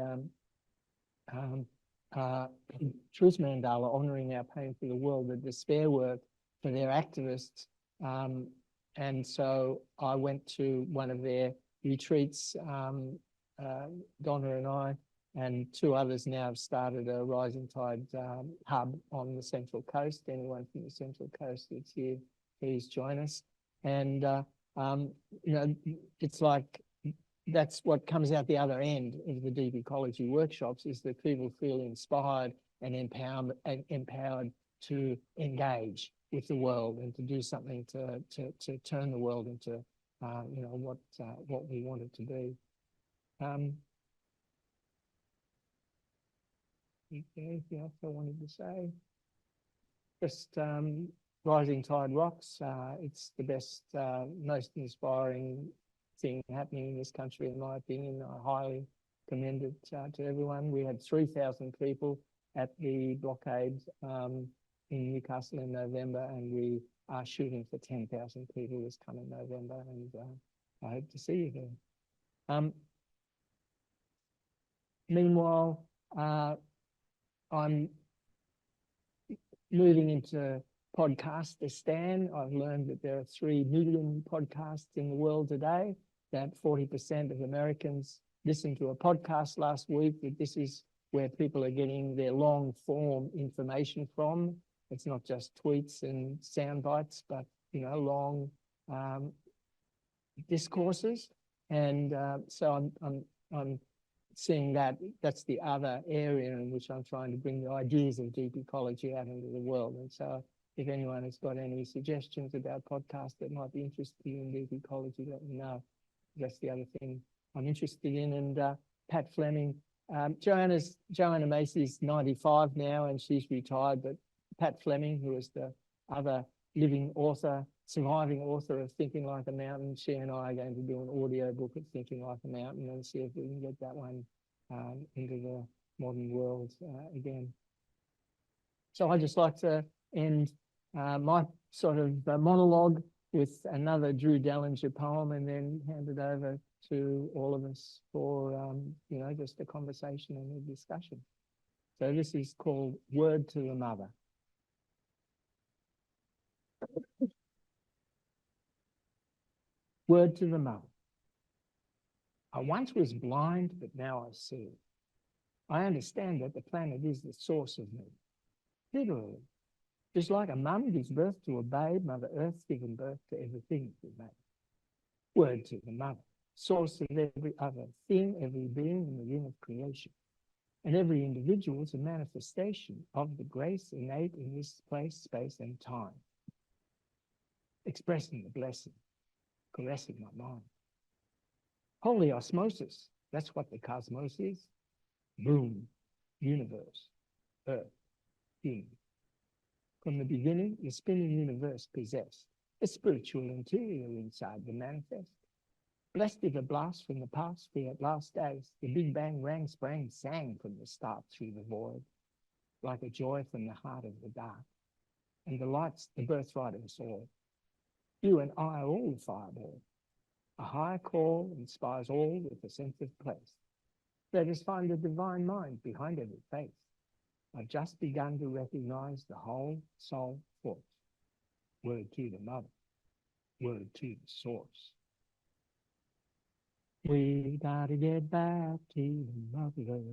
Truth Mandala, Honouring Our Pain for the World, the despair work for their activists. And so I went to one of their retreats, Donna and I, and two others now have started a Rising Tide hub on the Central Coast. Anyone from the Central Coast that's here, please join us. And, you know, it's like, that's what comes out the other end of the deep ecology workshops, is that people feel inspired and empowered to engage with the world and to do something to turn the world into, you know, what we want it to be. Anything else I wanted to say? Just Rising Tide rocks. It's the best, most inspiring thing happening in this country, in my opinion. I highly commend it to everyone. We had 3,000 people at the blockade in Newcastle in November, and we are shooting for 10,000 people this coming November, and I hope to see you there. Meanwhile, I'm moving into Podcastistan. I've learned that there are 3 million podcasts in the world today, that 40% of Americans listened to a podcast last week, that this is where people are getting their long form information from. It's not just tweets and sound bites, but, you know, long discourses. And so I'm seeing that's the other area in which I'm trying to bring the ideas of deep ecology out into the world. And so if anyone has got any suggestions about podcasts that might be interested in deep ecology, let me know. That's the other thing I'm interested in. And Pat Fleming, Joanna Macy's 95 now and she's retired, but Pat Fleming, who is the other living author, surviving author of Thinking Like a Mountain, she and I are going to do an audio book of Thinking Like a Mountain and see if we can get that one into the modern world again. So I'd just like to end my sort of monologue with another Drew Dellinger poem, and then hand it over to all of us for, you know, just a conversation and a discussion. So this is called Word to the Mother. Word to the mother. I once was blind, but now I see. I understand that the planet is the source of me. Literally. Just like a mum gives birth to a babe, Mother Earth's given birth to everything we made. Word to the mother. Source of every other thing, every being in the ring of creation. And every individual is a manifestation of the grace innate in this place, space, and time. Expressing the blessing. Caressing my mind. Holy osmosis, that's what the cosmos is. Moon, universe, earth, being. From the beginning, the spinning universe possessed a spiritual interior inside the manifest. Blessed with a blast from the past, the at last days, the Big Bang rang, sprang, sang from the start through the void, like a joy from the heart of the dark. And the light's the birthright of us all. You and I are all the fireball. A higher call inspires all with a sense of place. Let us find the divine mind behind every face. I've just begun to recognize the whole soul force. Word to the mother. Word to the source. We've got to get back to the mother.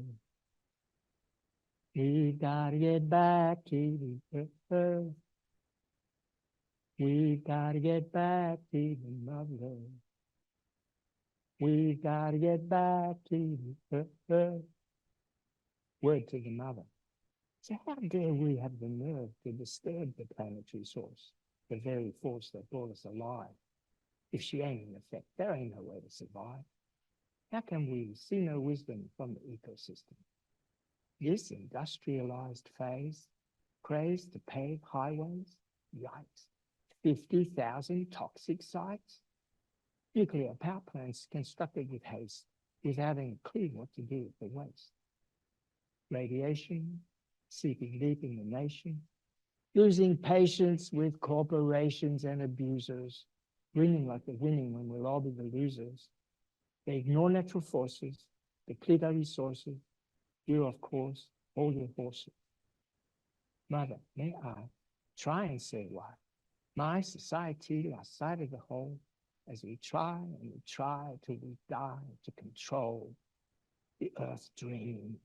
We've got to get back to the earth. We've got to get back to the mother. We've got to get back to the earth. Word to the mother. So how dare we have the nerve to disturb the planetary source, the very force that brought us alive? If she ain't in effect, there ain't no way to survive. How can we see no wisdom from the ecosystem? This industrialized phase, crazed to pave highways, yikes, 50,000 toxic sites? Nuclear power plants constructed with haste without any clue what to do with the waste. Radiation, seeping deep in the nation, losing patience with corporations and abusers, grinning like they're winning when we'll all be the losers. They ignore natural forces, deplete our resources. We're, of course, all your horses. Mother, may I try and say why? My society lost sight of the whole as we try and we try till we die to control the earth's dream.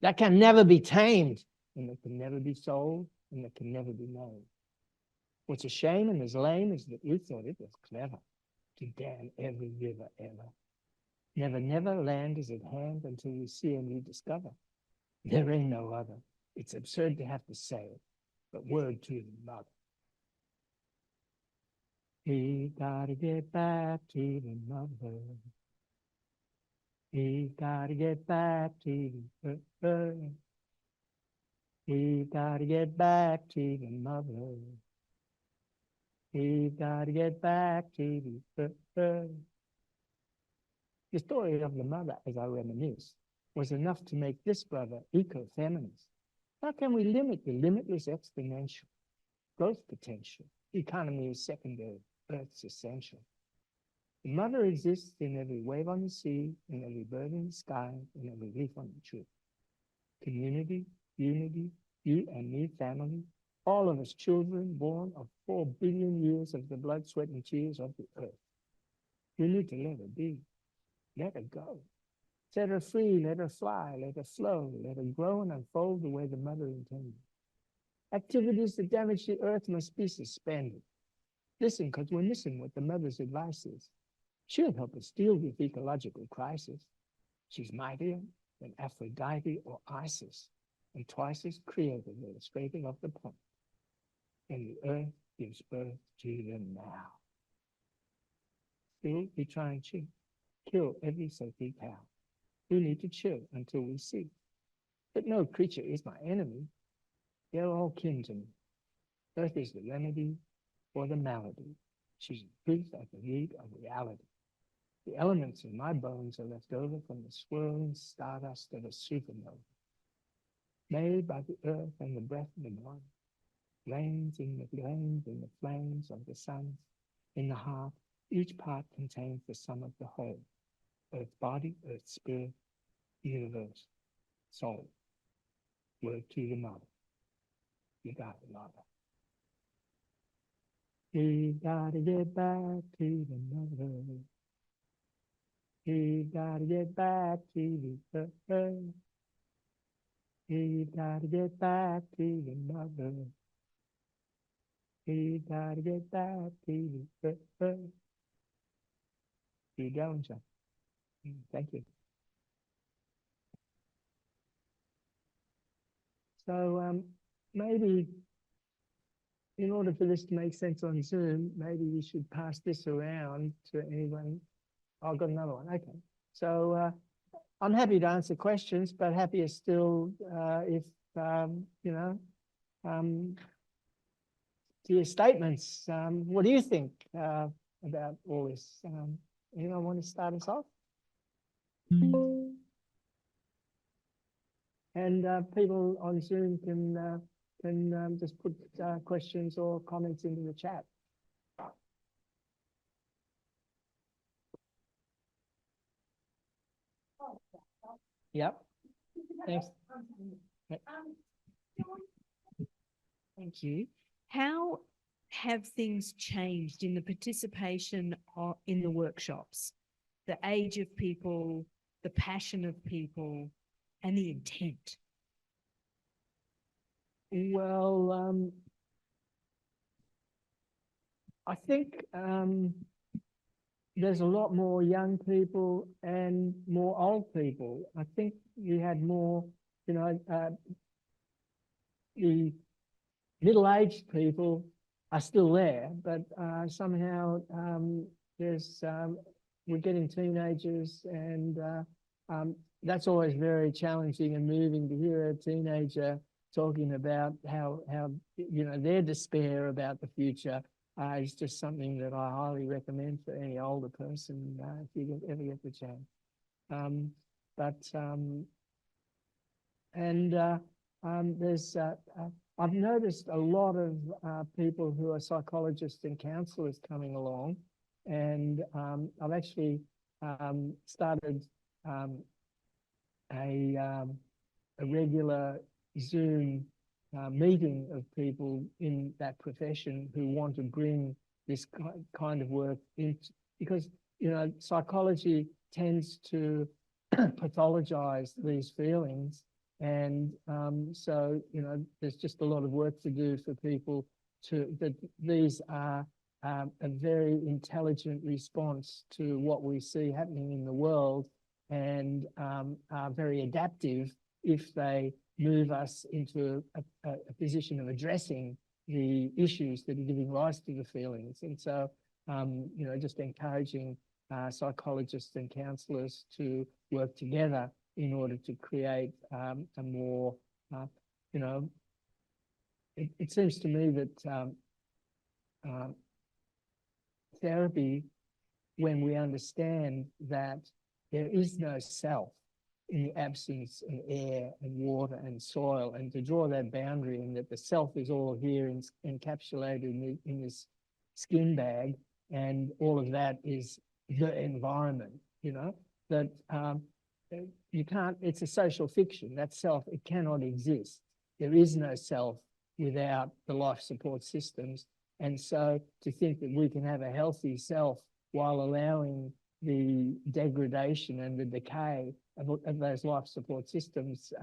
That can never be tamed, and that can never be sold, and that can never be known. What's a shame and as lame is that we thought it was clever to dam every river ever. Never, never land is at hand until we see and we discover there ain't no other. It's absurd to have to say it, but word to the mother. We gotta get back to the mother. We gotta get back to the earth. We gotta get back to the mother. We gotta get back to the earth. The story of the mother, as I reminisce, was enough to make this brother eco-feminist. How can we limit the limitless exponential growth potential? Economy is secondary, Earth's essential. The mother exists in every wave on the sea, in every bird in the sky, in every leaf on the tree. Community, unity, you and me, family, all of us children born of 4 billion years of the blood, sweat, and tears of the earth. We need to let her be. Let her go. Set her free, let her fly, let her flow, let her grow and unfold the way the mother intended. Activities that damage the earth must be suspended. Listen, because we're missing what the mother's advice is. She'll help us deal with ecological crisis. She's mightier than Aphrodite or Isis, and twice as creative, illustrative of the point. And the earth gives birth to them now. Still, we try and kill every sacred cow. We need to chill until we see. But no creature is my enemy. They're all kin to me. Earth is the remedy for the malady. She's the truth at the root of reality. The elements in my bones are left over from the swirling stardust of a supernova, made by the earth and the breath of the one. Reigns in the flames of the suns, in the heart. Each part contains the sum of the whole. Earth body, earth spirit, universe, soul. Word to the mother. You got it, mother. We gotta get back to the mother. We gotta get back to the earth. We gotta get back to the mother. We gotta get back to the earth. Keep going, John. Thank you. So maybe in order for this to make sense on Zoom, maybe we should pass this around to anyone. Oh, I've got another one. Okay. So I'm happy to answer questions, but happier still if, to your statements. What do you think about all this? Anyone want to start us off? And people on Zoom can just put questions or comments into the chat. Yep. Thanks.
Thank you. How have things changed in the participation in the workshops? The age of people, the passion of people, and the intent?
Well, I think there's a lot more young people and more old people. I think you had more, the middle-aged people are still there, but somehow we're getting teenagers, and that's always very challenging and moving to hear a teenager talking about how their despair about the future is just something that I highly recommend for any older person if you ever get the chance. There's I've noticed a lot of people who are psychologists and counselors coming along, and I've actually started a a regular Zoom meeting of people in that profession who want to bring this kind of work into, because, you know, psychology tends to pathologize these feelings. And so, you know, there's just a lot of work to do for people that these are a very intelligent response to what we see happening in the world, and are very adaptive if they move us into a position of addressing the issues that are giving rise to the feelings. And so, you know, just encouraging psychologists and counsellors to work together in order to create a more, you know, it seems to me that therapy, when we understand that there is no self in the absence of air and water and soil, and to draw that boundary, and that the self is all here encapsulated in this skin bag, and all of that is the environment, you know, that you can't, it's a social fiction. That self, it cannot exist. There is no self without the life support systems. And so to think that we can have a healthy self while allowing the degradation and the decay of those life support systems,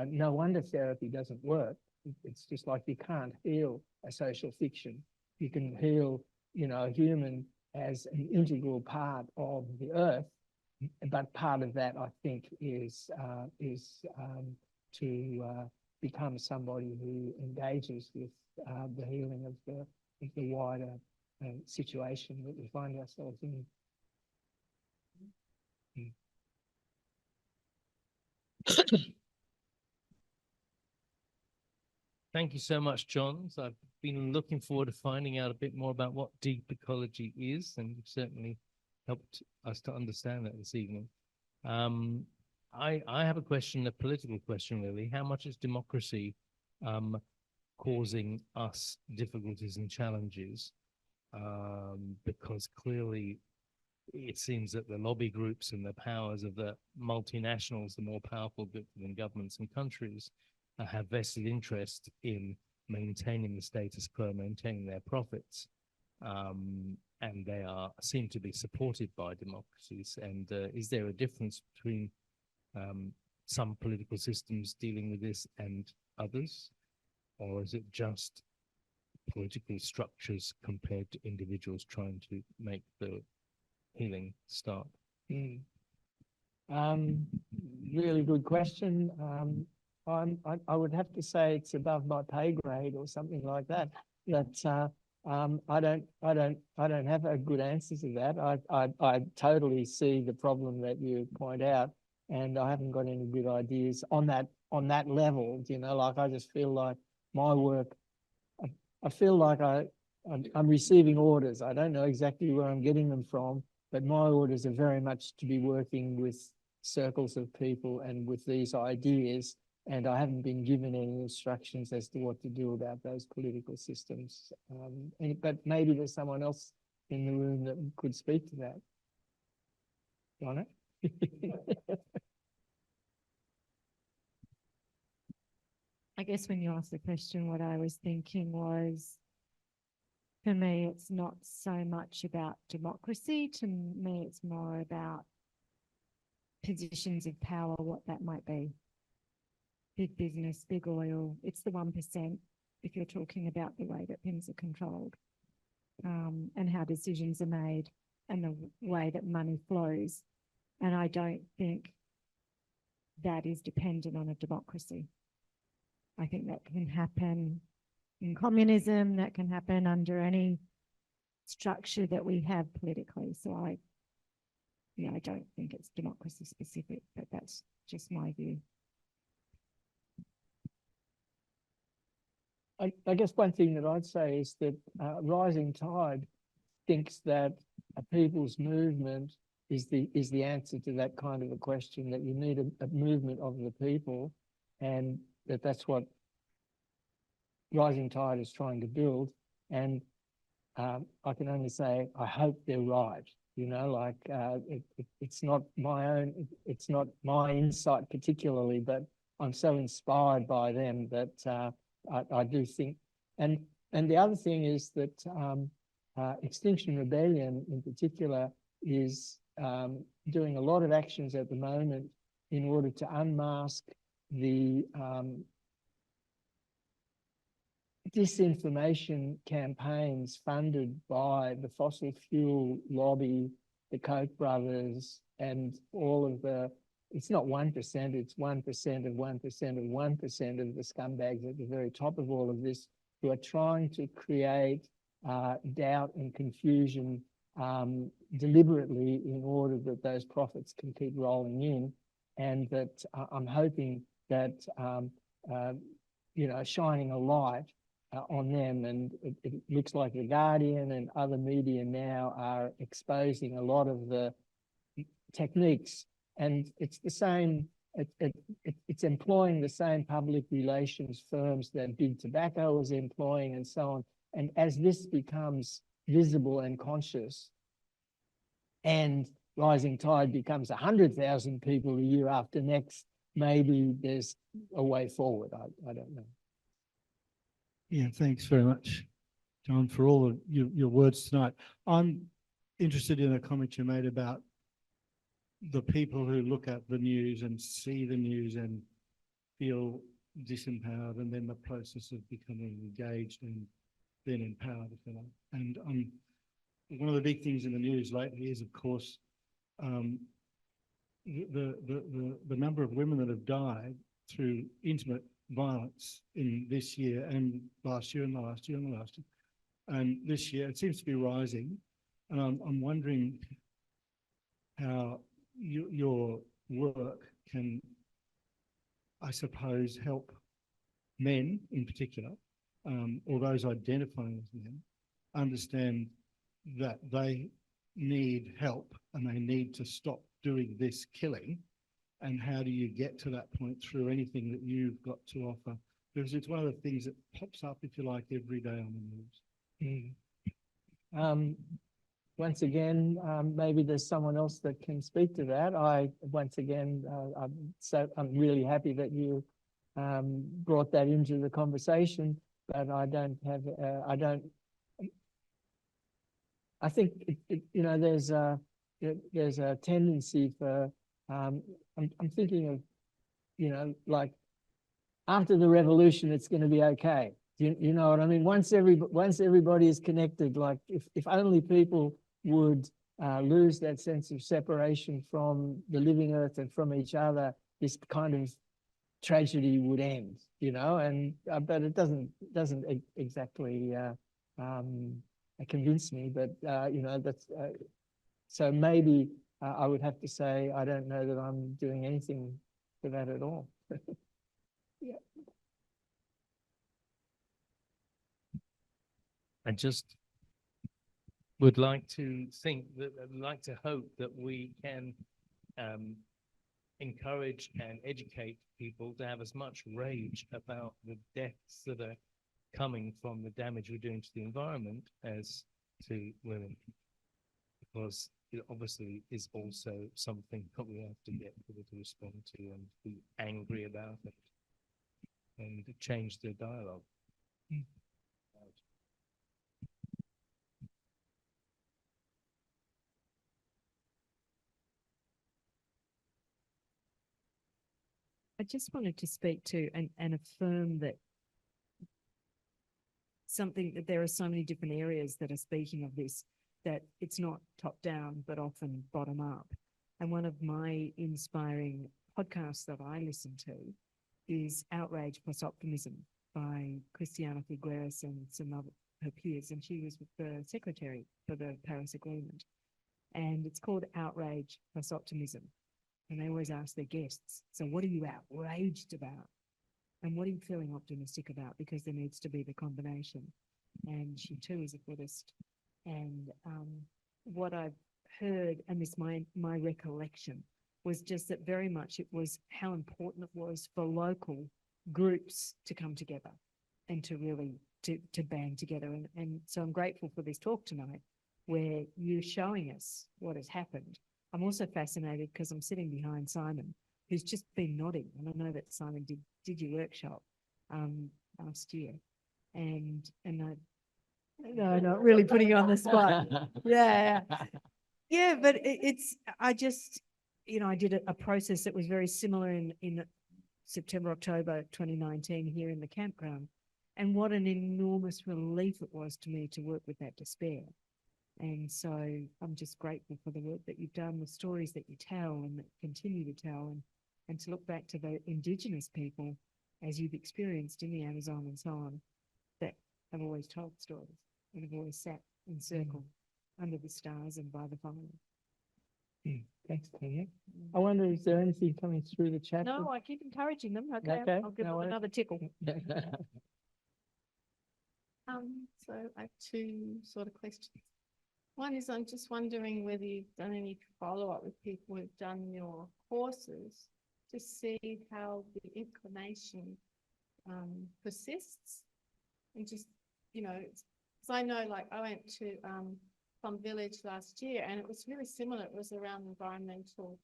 no wonder therapy doesn't work. It's just like you can't heal a social fiction. You can heal, you know, a human as an integral part of the earth, but part of that, I think, is to become somebody who engages with the healing of the wider situation that we find ourselves in.
Thank you so much, John. So I've been looking forward to finding out a bit more about what deep ecology is, and you've certainly helped us to understand that this evening. I have a question, a political question, really. How much is democracy causing us difficulties and challenges? Because clearly it seems that the lobby groups and the powers of the multinationals, the more powerful than governments and countries, have vested interest in maintaining the status quo, maintaining their profits, and they seem to be supported by democracies. And is there a difference between some political systems dealing with this and others, or is it just political structures compared to individuals trying to make the healing start?
Really good question. I would have to say it's above my pay grade or something like that. That I don't have a good answer to that. I totally see the problem that you point out, and I haven't got any good ideas on that level. You know, like I just feel like my work, I feel like I'm receiving orders. I don't know exactly where I'm getting them from, but my orders are very much to be working with circles of people and with these ideas. And I haven't been given any instructions as to what to do about those political systems. But maybe there's someone else in the room that could speak to that. Donna?
I guess when you asked the question, what I was thinking was, for me, it's not so much about democracy. To me, it's more about positions of power, what that might be. Big business, big oil, it's the 1% if you're talking about the way that things are controlled, and how decisions are made and the way that money flows. And I don't think that is dependent on a democracy. I think that can happen in communism, that can happen under any structure that we have politically. So I don't think it's democracy specific, but that's just my view.
I guess one thing that I'd say is that Rising Tide thinks that a people's movement is the answer to that kind of a question, that you need a movement of the people, and that's what Rising Tide is trying to build. And I can only say I hope they're right. You know, like it's not my own, it's not my insight particularly, but I'm so inspired by them that I do think, and the other thing is that Extinction Rebellion in particular is doing a lot of actions at the moment in order to unmask the disinformation campaigns funded by the fossil fuel lobby, the Koch brothers, and all of the, it's not 1%, it's 1% of 1% of 1% of the scumbags at the very top of all of this, who are trying to create doubt and confusion deliberately in order that those profits can keep rolling in. And that I'm hoping that, you know, shining a light on them, and it looks like The Guardian and other media now are exposing a lot of the techniques, and it's the same, it's employing the same public relations firms that Big Tobacco is employing and so on. And as this becomes visible and conscious, and rising tide becomes 100,000 people a year after next, maybe there's a way forward. I don't know.
Yeah, thanks very much, John, for all of your words tonight. I'm interested in a comment you made about the people who look at the news and see the news and feel disempowered, and then the process of becoming engaged and then empowered, if you like. And one of the big things in the news lately is, of course, the number of women that have died through intimate violence in this year and last year and the last year and the last year. And this year it seems to be rising. And I'm wondering how your work can, I suppose, help men in particular, or those identifying as men, understand that they need help and they need to stop doing this killing. And how do you get to that point through anything that you've got to offer? Because it's one of the things that pops up, if you like, every day on the news.
Once again, maybe there's someone else that can speak to that. I'm really happy that you brought that into the conversation, but I don't have, I think, you know, there's a tendency for, I'm thinking of, you know, like after the revolution, it's going to be okay. You know what I mean? Once everybody is connected, like if only people would lose that sense of separation from the living earth and from each other, this kind of tragedy would end, you know. And but it doesn't exactly convince me. But you know, that's so maybe I would have to say I don't know that I'm doing anything for that at all. Yeah.
I just would like to hope that we can encourage and educate people to have as much rage about the deaths that are coming from the damage we're doing to the environment as to women, because it obviously is also something that we have to get people to respond to and be angry about it and change the dialogue.
I just wanted to speak to and affirm that something that there are so many different areas that are speaking of this, that it's not top down, but often bottom up. And one of my inspiring podcasts that I listen to is Outrage Plus Optimism by Christiana Figueres and some of her peers. And she was with the secretary for the Paris Agreement. And it's called Outrage Plus Optimism. And they always ask their guests, so what are you outraged about? And what are you feeling optimistic about? Because there needs to be the combination. And she too is a Buddhist. And what I've heard, and this my recollection, was just that very much it was how important it was for local groups to come together and to really to band together. And so I'm grateful for this talk tonight, where you're showing us what has happened. I'm also fascinated because I'm sitting behind Simon, who's just been nodding. And I know that Simon did your workshop last year. And I, no, not really putting you on the spot. Yeah. Yeah, but I just, I did a process that was very similar in September, October 2019 here in the campground. And what an enormous relief it was to me to work with that despair. And so I'm just grateful for the work that you've done, the stories that you tell and that continue to tell, and to look back to the Indigenous people as you've experienced in the Amazon and so on, that have always told stories and have always sat in circle under the stars and by the fire.
Thanks, Tanya. I wonder, is there anything coming through the chat?
No, I keep encouraging them. Okay,
Okay,
I'll give
no
them
worries.
another tickle.
So I have two sort of questions. One is, I'm just wondering whether you've done any follow-up with people who've done your courses to see how the inclination persists, and just, because I know, like, I went to Plum Village last year, and it was really similar. It was around environmental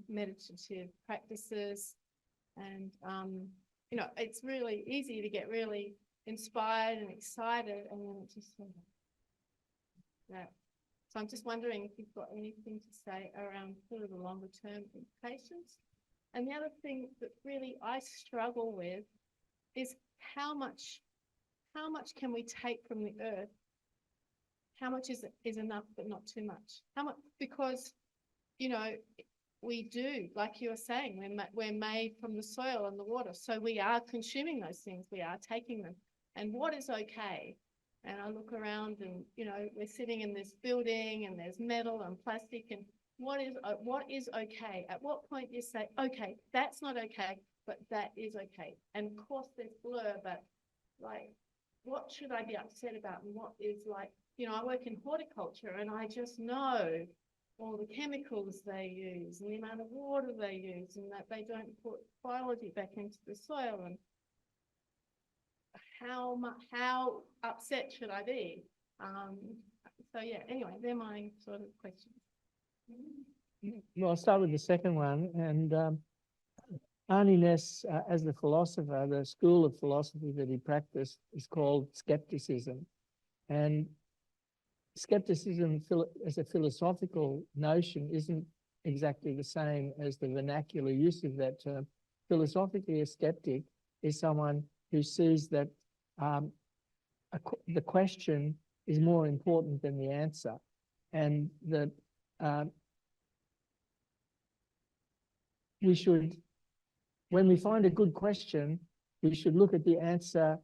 meditative practices, and it's really easy to get really inspired and excited, and then it just sort of, yeah. So I'm just wondering if you've got anything to say around sort of the longer term implications. And the other thing that really I struggle with is how much can we take from the earth? How much is enough, but not too much? How much? Because, we do, like you were saying, we're made from the soil and the water. So we are consuming those things. We are taking them. And what is okay? And I look around, and we're sitting in this building, and there's metal and plastic, and what is okay? At what point do you say, okay, that's not okay, but that is okay? And of course there's blur, but like, what should I be upset about? And what is, like, I work in horticulture, and I just know all the chemicals they use and the amount of water they use, and that they don't put biology back into the soil, and how upset should I be? So yeah, anyway, they're my sort of questions.
Well, I'll start with the second one. And Arnie Ness, as the philosopher, the school of philosophy that he practiced is called skepticism. And skepticism as a philosophical notion isn't exactly the same as the vernacular use of that term. Philosophically, a skeptic is someone who sees that the question is more important than the answer, and that we should, when we find a good question, we should look at the answer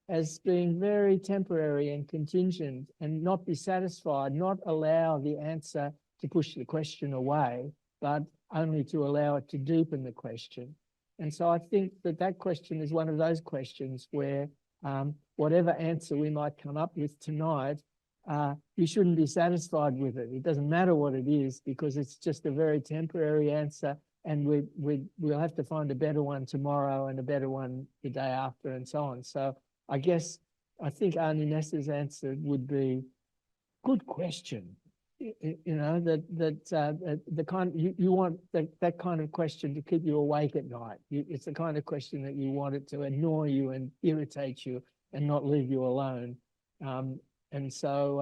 as being very temporary and contingent, and not be satisfied, not allow the answer to push the question away, but only to allow it to deepen the question. And so I think that question is one of those questions where whatever answer we might come up with tonight, you shouldn't be satisfied with it. It doesn't matter what it is, because it's just a very temporary answer, and we'll have to find a better one tomorrow and a better one the day after, and so on. So I think Arnie Ness's answer would be, good question. The kind you want that kind of question to keep you awake at night. It's the kind of question that you want it to annoy you and irritate you and not leave you alone. And so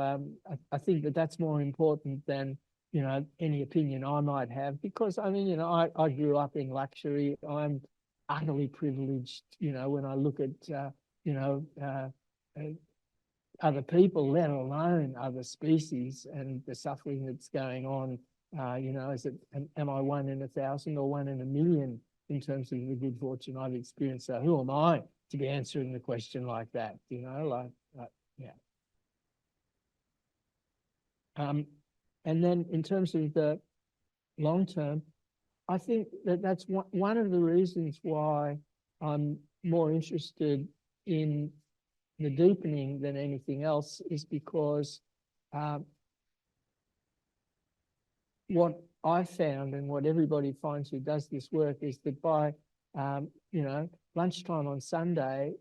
I think that's more important than any opinion I might have, because I mean I grew up in luxury. I'm utterly privileged. When I look at other people, let alone other species, and the suffering that's going on. Am I 1 in 1,000 or 1 in 1,000,000 in terms of the good fortune I've experienced? So who am I to be answering the question like that? Yeah. And then in terms of the long term, I think that's one of the reasons why I'm more interested in the deepening than anything else, is because what I found, and what everybody finds who does this work, is that by lunchtime on Sunday,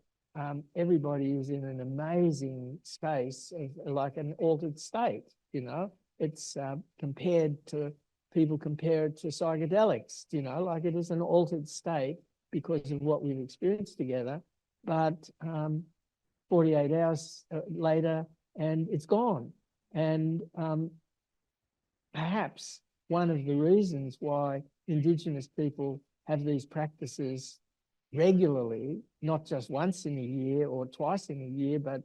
everybody is in an amazing space of like an altered state. It's compared to people compare it to psychedelics, you know, like it is an altered state because of what we've experienced together. But 48 hours later, and it's gone. And perhaps one of the reasons why Indigenous people have these practices regularly, not just once in a year or twice in a year, but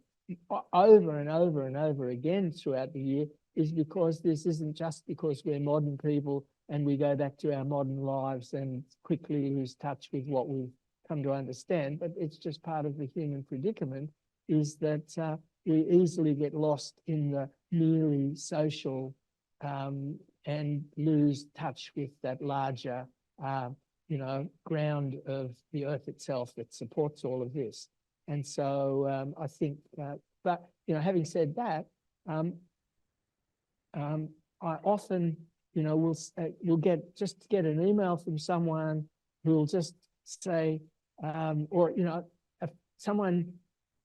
over and over and over again throughout the year, is because this isn't just because we're modern people and we go back to our modern lives and quickly lose touch with what we've come to understand, but it's just part of the human predicament, is that we easily get lost in the merely social and lose touch with that larger you know, ground of the earth itself that supports all of this. And so I think, but, you know, having said that, I often, you know, will get an email from someone who will just say, or, you know, if someone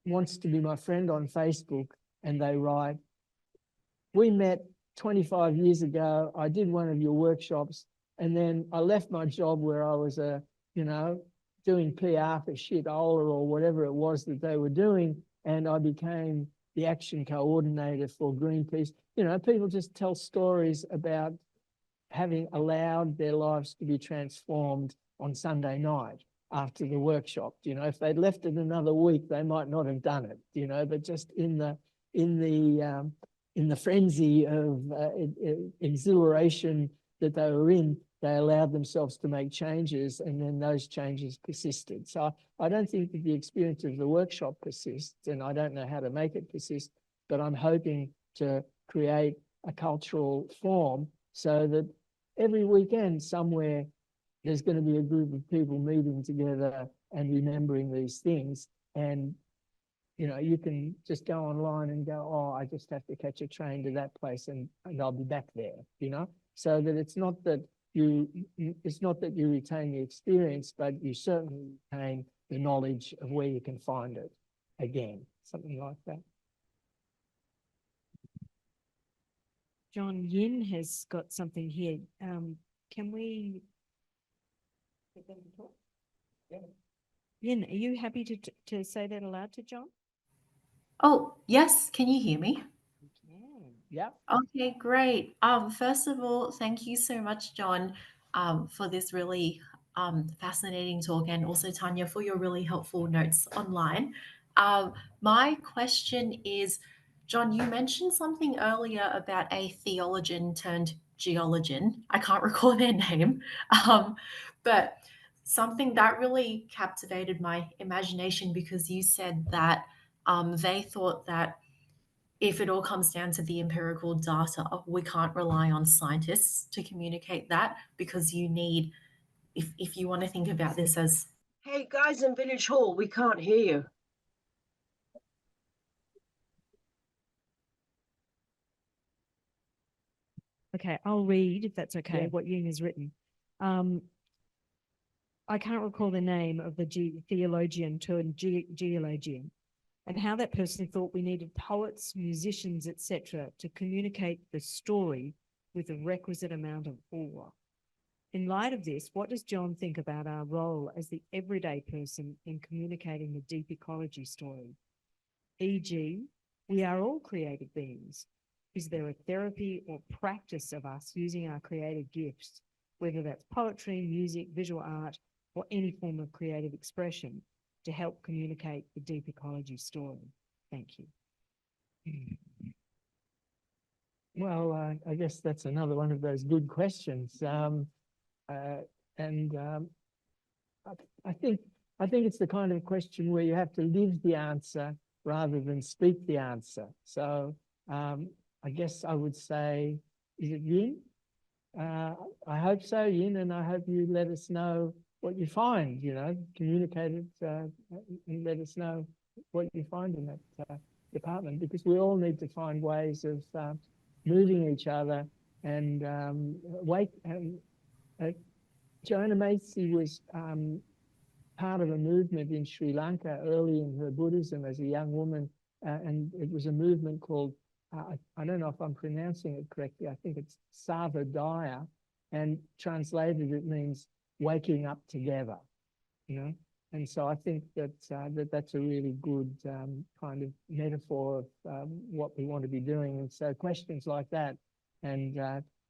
wants to be my friend on Facebook and they write, we met 25 years ago, I did one of your workshops, and then I left my job where I was you know, doing PR for shitola or whatever it was that they were doing, and I became the action coordinator for Greenpeace. You know, people just tell stories about having allowed their lives to be transformed on Sunday night after the workshop. You know, if they'd left it another week, they might not have done it, you know, but just in the frenzy of exhilaration that they were in, they allowed themselves to make changes, and then those changes persisted. So I don't think that the experience of the workshop persists, and I don't know how to make it persist, but I'm hoping to create a cultural form so that every weekend somewhere there's going to be a group of people meeting together and remembering these things. And, you know, you can just go online and go, oh, I just have to catch a train to that place and I'll be back there, you know, so that it's not that you retain the experience, but you certainly retain the knowledge of where you can find it again, something like that.
John, Yin has got something here. Can we get them to talk?
Yeah.
Yin, are you happy to say that aloud to John?
Oh, yes. Can you hear me?
Yeah.
Okay, great. First of all, thank you so much, John, for this really fascinating talk, and also Tanya for your really helpful notes online. My question is, John, you mentioned something earlier about a theologian turned geologian. I can't recall their name, but something that really captivated my imagination, because you said that they thought that if it all comes down to the empirical data, we can't rely on scientists to communicate that, because you need, if you want to think about this as,
hey guys in Village Hall, we can't hear you.
Okay, I'll read, if that's okay,
Yeah.
what Yin has written. I can't recall the name of the theologian turned geologian, and how that person thought we needed poets, musicians, etc., to communicate the story with a requisite amount of awe. In light of this, what does John think about our role as the everyday person in communicating the deep ecology story? E.g., we are all creative beings. Is there a therapy or practice of us using our creative gifts, whether that's poetry, music, visual art, or any form of creative expression, to help communicate the deep ecology story? Thank you.
Well, I guess that's another one of those good questions. I think it's the kind of question where you have to live the answer rather than speak the answer. So I guess I would say, is it Yin? I hope so, Yin, and I hope you let us know what you find, you know, communicate it and let us know what you find in that department, because we all need to find ways of moving each other and Joanna Macy was part of a movement in Sri Lanka early in her Buddhism as a young woman, and it was a movement called, I don't know if I'm pronouncing it correctly, I think it's Savadaya, and translated it means waking up together, you know. And so I think that that's a really good kind of metaphor of what we want to be doing. And so questions like that and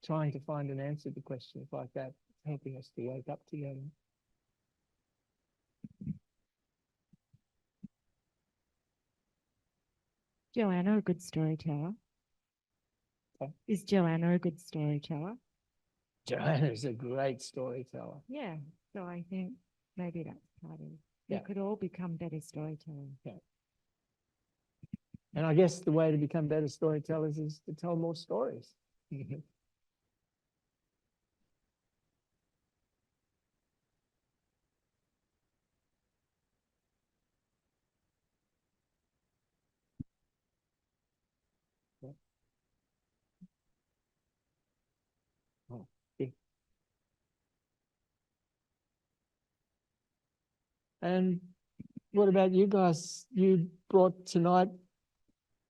trying to find an answer to questions like that, helping us to wake up together.
Joanna, a good storyteller?
Okay.
Is Joanna a good storyteller?
Joanna's a great storyteller.
Yeah, so I think maybe that's part of it.
Yeah.
We could all become better storytellers.
And I guess the way to become better storytellers is to tell more stories. Oh, yeah. And what about you guys? You brought tonight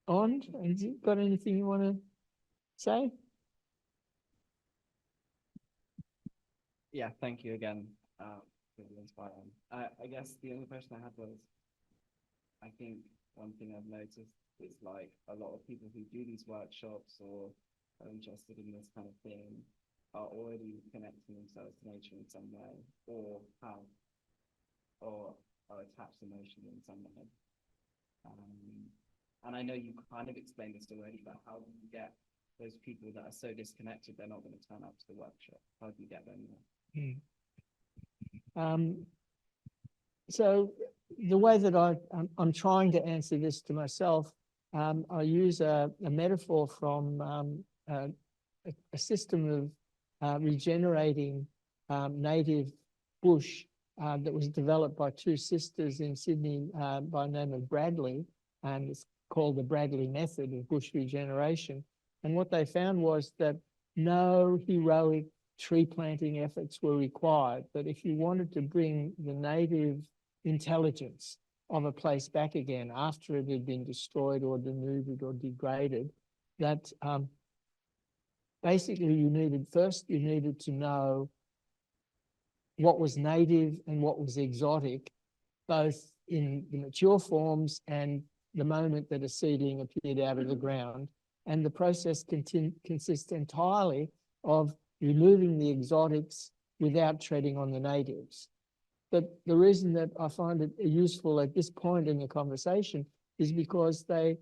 on, and you got anything you want to say?
Yeah, thank you again for the inspiring. I guess the only question I had was, I think one thing I've noticed is like a lot of people who do these workshops or are interested in this kind of thing are already connecting themselves to nature in some way, or have, or are attached emotionally in some way. And I know you kind of explained this already, but how do you get those people that are so disconnected they're not going to turn up to the workshop? How do you get them there?
So the way that I'm trying to answer this to myself, I use a metaphor from a system of regenerating native bush that was developed by two sisters in Sydney by the name of Bradley, and it's called the Bradley method of bush regeneration. And what they found was that no heroic tree planting efforts were required, but if you wanted to bring the native intelligence of a place back again after it had been destroyed or denuded or degraded, that basically you needed to know what was native and what was exotic, both in the mature forms and the moment that a seedling appeared out of the ground. And the process consists entirely of removing the exotics without treading on the natives. But the reason that I find it useful at this point in the conversation is because they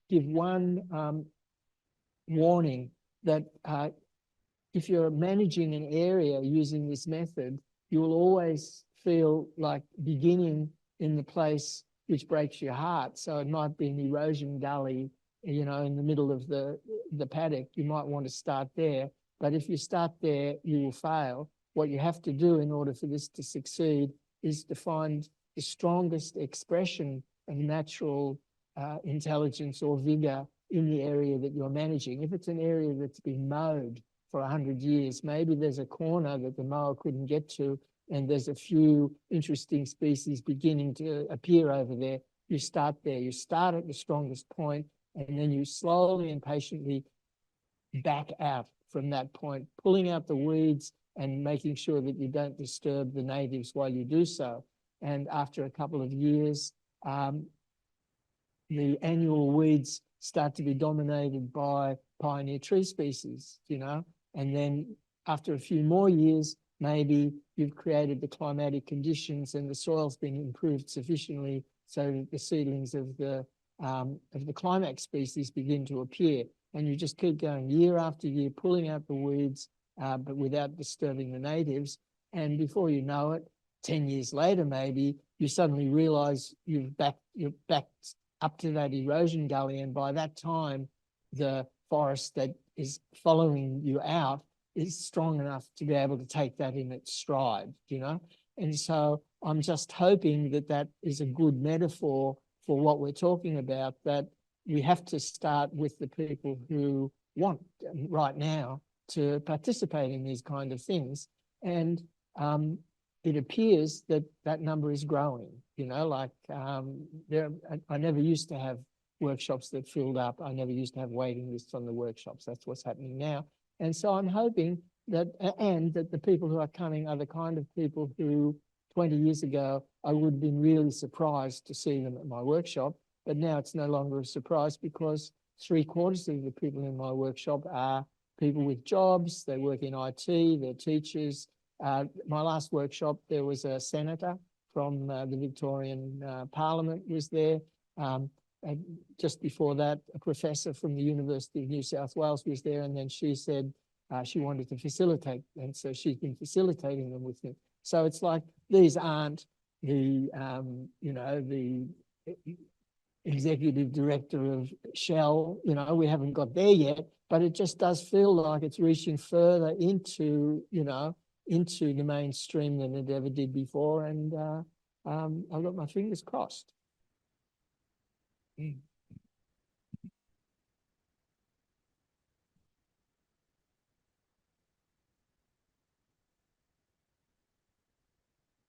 give one warning that if you're managing an area using this method, you will always feel like beginning in the place which breaks your heart. So it might be an erosion gully, you know, in the middle of the paddock. You might want to start there, but if you start there, you will fail. What you have to do in order for this to succeed is to find the strongest expression of natural intelligence or vigor in the area that you're managing. If it's an area that's been mowed for 100 years, maybe there's a corner that the mower couldn't get to, and there's a few interesting species beginning to appear over there. You start there. You start at the strongest point, and then you slowly and patiently back out from that point, pulling out the weeds and making sure that you don't disturb the natives while you do so. And after a couple of years, the annual weeds start to be dominated by pioneer tree species, you know, and then after a few more years, maybe you've created the climatic conditions and the soil's been improved sufficiently so that the seedlings of the climax species begin to appear. And you just keep going year after year, pulling out the weeds, but without disturbing the natives. And before you know it, 10 years later, maybe you suddenly realize you're back up to that erosion gully. And by that time, the forest that is following you out is strong enough to be able to take that in its stride, you know? And so I'm just hoping that that is a good metaphor for what we're talking about, that we have to start with the people who want right now to participate in these kind of things. And it appears that that number is growing, you know, like I never used to have workshops that filled up. I never used to have waiting lists on the workshops. That's what's happening now. And so I'm hoping and that the people who are coming are the kind of people who 20 years ago, I would have been really surprised to see them at my workshop. But now it's no longer a surprise because 3/4 of the people in my workshop are people with jobs. They work in IT, they're teachers. My last workshop, there was a senator from the Victorian Parliament was there. And just before that, a professor from the University of New South Wales was there. And then she said she wanted to facilitate. And so she's been facilitating them with me. So it's like, these aren't the, the executive director of Shell, we haven't got there yet, but it just does feel like it's reaching further into, into the mainstream than it ever did before. And I've got my fingers crossed.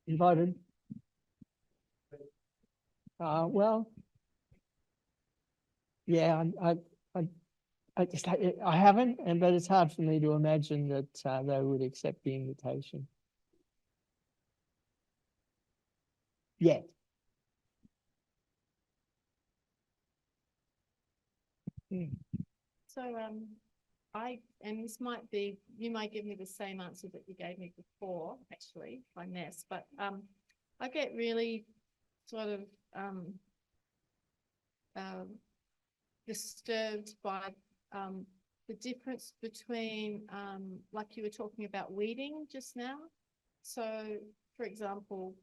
Invited? Well, yeah, I haven't, but it's hard for me to imagine that they would accept the invitation. Yeah.
So, and this might be, you might give me the same answer that you gave me before, actually, by Ness, but I get really sort of disturbed by the difference between, like you were talking about weeding just now. So, for example,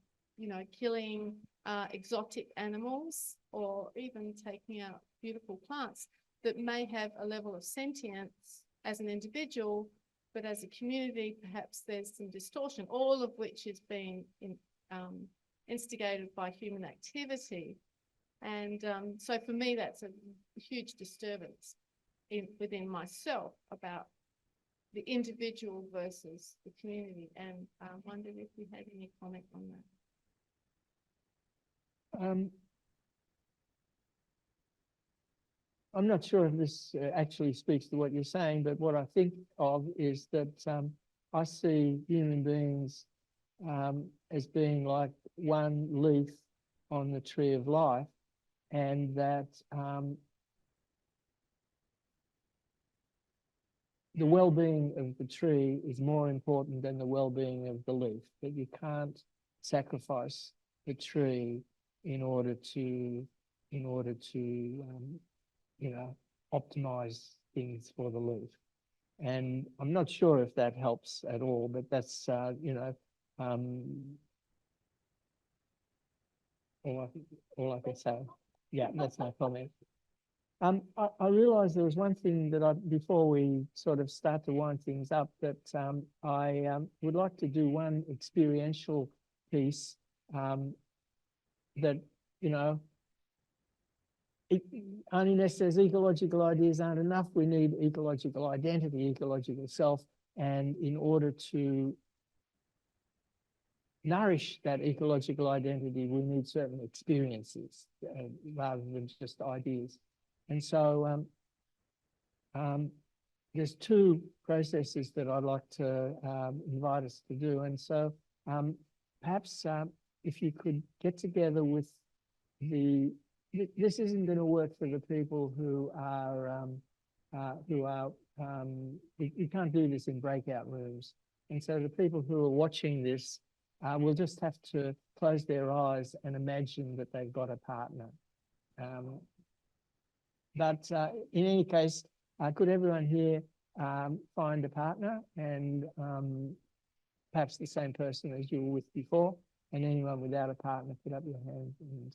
killing exotic animals or even taking out beautiful plants that may have a level of sentience as an individual, but as a community, perhaps there's some distortion, all of which is being instigated by human activity. And so for me, that's a huge disturbance within myself about the individual versus the community. And I wondered if you had any comment on that.
I'm not sure if this actually speaks to what you're saying, but what I think of is that I see human beings as being like one leaf on the tree of life, and that the well-being of the tree is more important than the well-being of the leaf, that you can't sacrifice the tree in order to optimize things for the leaf. And I'm not sure if that helps at all, but that's, all I can say. Yeah, that's my comment. I realized there was one thing that before we sort of start to wind things up, that I would like to do one experiential piece that, only Ness says ecological ideas aren't enough. We need ecological identity, ecological self. And in order to nourish that ecological identity, we need certain experiences rather than just ideas. And so there's two processes that I'd like to invite us to do. And so perhaps if you could get together with this isn't going to work for the people who are you can't do this in breakout rooms. And so the people who are watching this will just have to close their eyes and imagine that they've got a partner. But in any case, could everyone here find a partner, and perhaps the same person as you were with before? And anyone without a partner, put up your hand and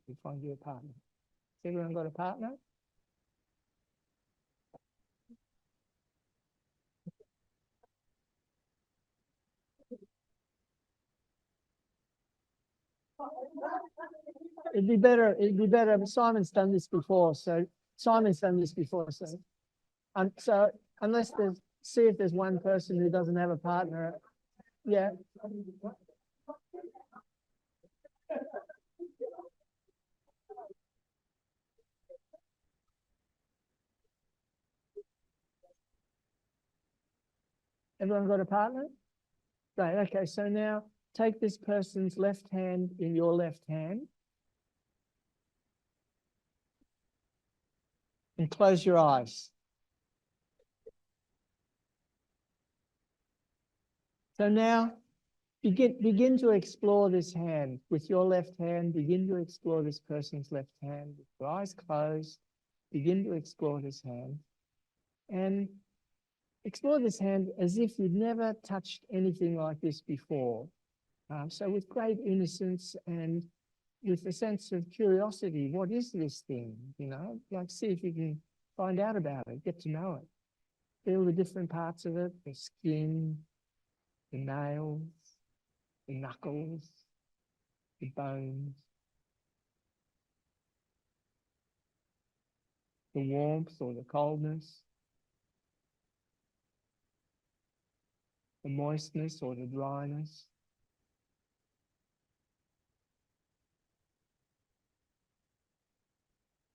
we'll find you a partner. Has everyone got a partner? It'd be better. Simon's done this before, so so unless see if there's one person who doesn't have a partner. Yeah. Everyone got a partner? Right, okay, so now take this person's left hand in your left hand and close your eyes. So now begin to explore this hand with your left hand. Begin to explore this person's left hand with your eyes closed. Begin to explore this hand and explore this hand as if you'd never touched anything like this before. So with great innocence and with a sense of curiosity, what is this thing? You know, like see if you can find out about it, get to know it. Feel the different parts of it, the skin, the nails, the knuckles, the bones, the warmth or the coldness, the moistness or the dryness.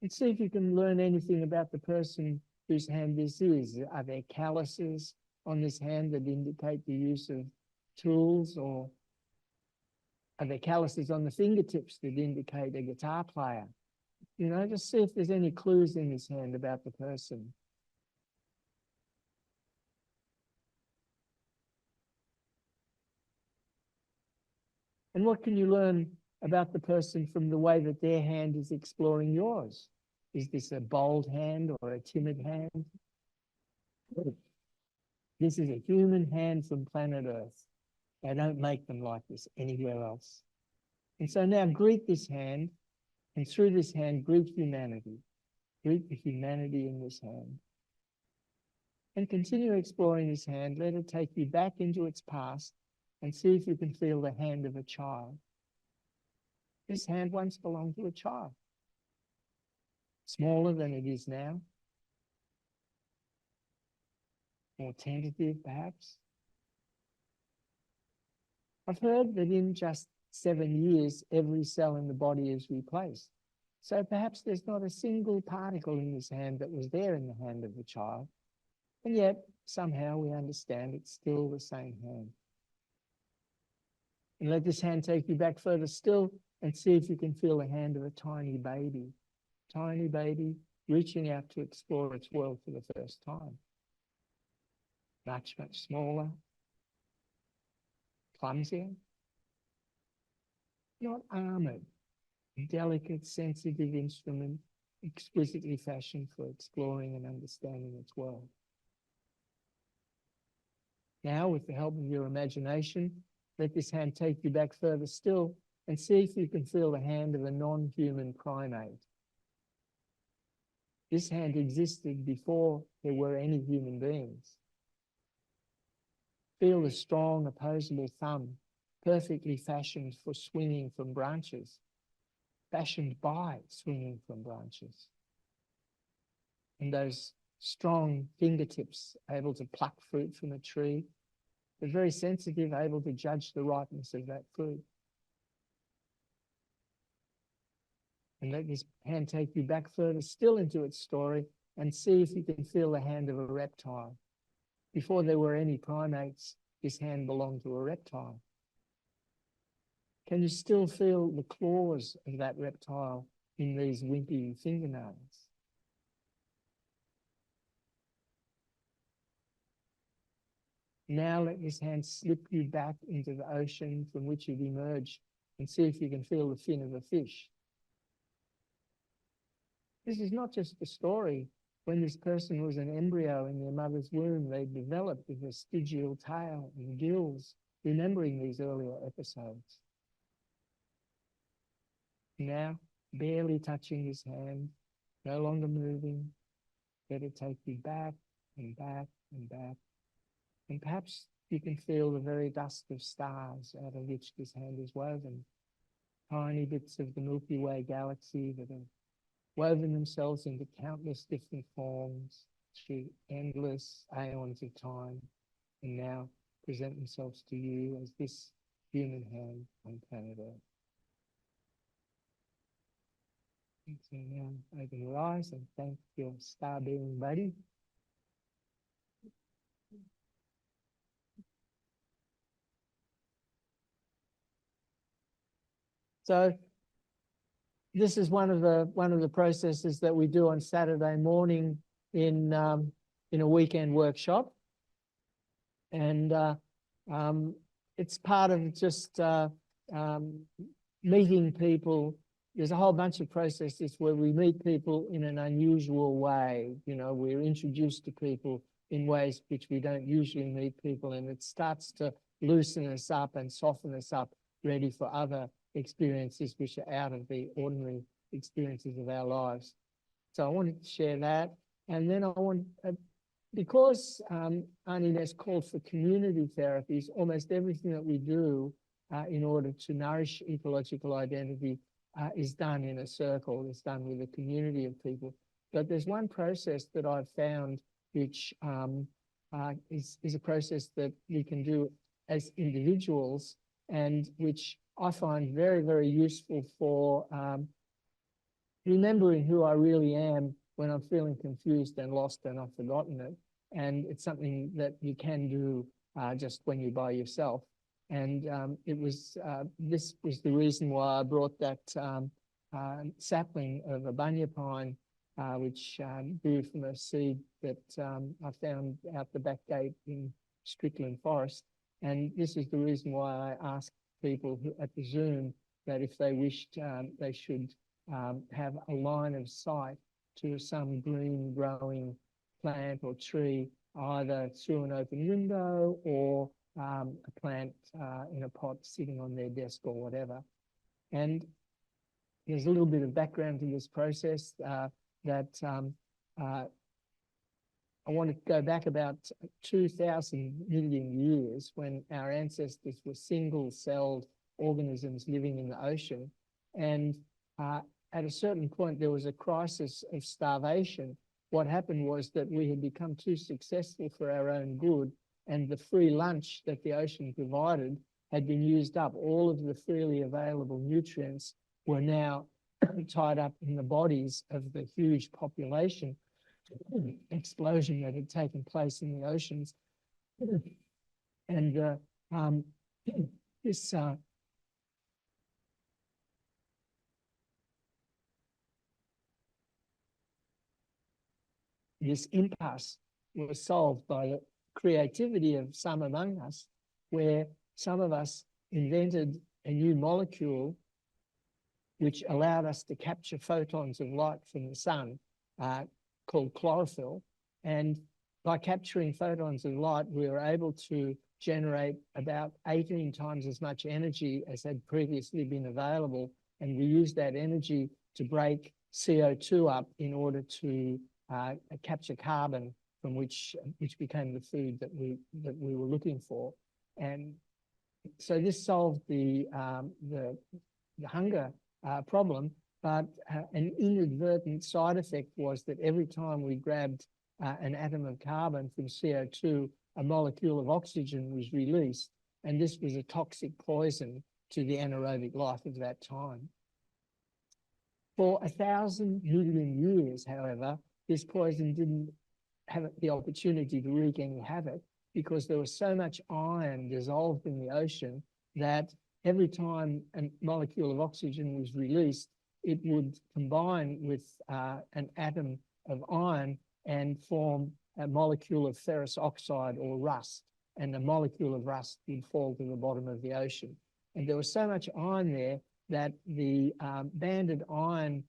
And see if you can learn anything about the person whose hand this is. Are there calluses on this hand that indicate the use of tools, or are there calluses on the fingertips that indicate a guitar player? You know, just see if there's any clues in this hand about the person. And what can you learn about the person from the way that their hand is exploring yours? Is this a bold hand or a timid hand? This is a human hand from planet Earth. They don't make them like this anywhere else. And so now greet this hand, and through this hand, greet humanity. Greet the humanity in this hand. And continue exploring this hand. Let it take you back into its past and see if you can feel the hand of a child. This hand once belonged to a child. Smaller than it is now. More tentative, perhaps. I've heard that in just 7 years, every cell in the body is replaced. So perhaps there's not a single particle in this hand that was there in the hand of the child. And yet, somehow we understand it's still the same hand. And let this hand take you back further still and see if you can feel the hand of a tiny baby. Tiny baby reaching out to explore its world for the first time. Much, much smaller. Clumsier. Not armored. Delicate, sensitive instrument, exquisitely fashioned for exploring and understanding its world. Now, with the help of your imagination, let this hand take you back further still and see if you can feel the hand of a non-human primate. This hand existed before there were any human beings. Feel the strong, opposable thumb, perfectly fashioned for swinging from branches, fashioned by swinging from branches. And those strong fingertips able to pluck fruit from a tree, but very sensitive, able to judge the ripeness of that fruit. And let this hand take you back further still into its story and see if you can feel the hand of a reptile. Before there were any primates, this hand belonged to a reptile. Can you still feel the claws of that reptile in these wimpy fingernails? Now let this hand slip you back into the ocean from which you've emerged and see if you can feel the fin of a fish. This is not just a story. When this person was an embryo in their mother's womb, they developed a vestigial tail and gills, remembering these earlier episodes. Now, barely touching his hand, no longer moving, let it take you back and back and back. And perhaps you can feel the very dust of stars out of which this hand is woven. Tiny bits of the Milky Way galaxy that have woven themselves into countless different forms through endless aeons of time, and now present themselves to you as this human hand on planet Earth. And so now open your eyes and thank your star-bearing buddy. So this is one of the processes that we do on Saturday morning in a weekend workshop, and it's part of just meeting people. There's a whole bunch of processes where we meet people in an unusual way. You know, we're introduced to people in ways which we don't usually meet people, and it starts to loosen us up and soften us up, ready for other experiences which are out of the ordinary experiences of our lives. So I wanted to share that. And then I want, because Arnie called for community therapies, almost everything that we do in order to nourish ecological identity is done in a circle, is done with a community of people. But there's one process that I've found which is a process that we can do as individuals, and which I find very, very useful for remembering who I really am when I'm feeling confused and lost and I've forgotten it. And it's something that you can do just when you're by yourself. And this was the reason why I brought that sapling of a bunya pine, which grew from a seed that I found out the back gate in Strickland Forest. And this is the reason why I asked people at the Zoom that if they wished, they should have a line of sight to some green growing plant or tree, either through an open window or a plant in a pot sitting on their desk or whatever. And there's a little bit of background to this process that I want to go back about 2,000 million years, when our ancestors were single-celled organisms living in the ocean. And at a certain point, there was a crisis of starvation. What happened was that we had become too successful for our own good, and the free lunch that the ocean provided had been used up. All of the freely available nutrients were now tied up in the bodies of the huge population explosion that had taken place in the oceans. And this impasse was solved by the creativity of some among us, where some of us invented a new molecule which allowed us to capture photons of light from the sun, called chlorophyll. And by capturing photons of light, we were able to generate about 18 times as much energy as had previously been available. And we used that energy to break CO2 up in order to capture carbon, from which became the food that we were looking for. And so this solved the hunger problem. But an inadvertent side effect was that every time we grabbed an atom of carbon from CO2, a molecule of oxygen was released. And this was a toxic poison to the anaerobic life of that time. For 1,000 million years, however, this poison didn't have the opportunity to wreak any havoc, because there was so much iron dissolved in the ocean that every time a molecule of oxygen was released, it would combine with an atom of iron and form a molecule of ferrous oxide or rust, and the molecule of rust would fall to the bottom of the ocean. And there was so much iron there that the banded iron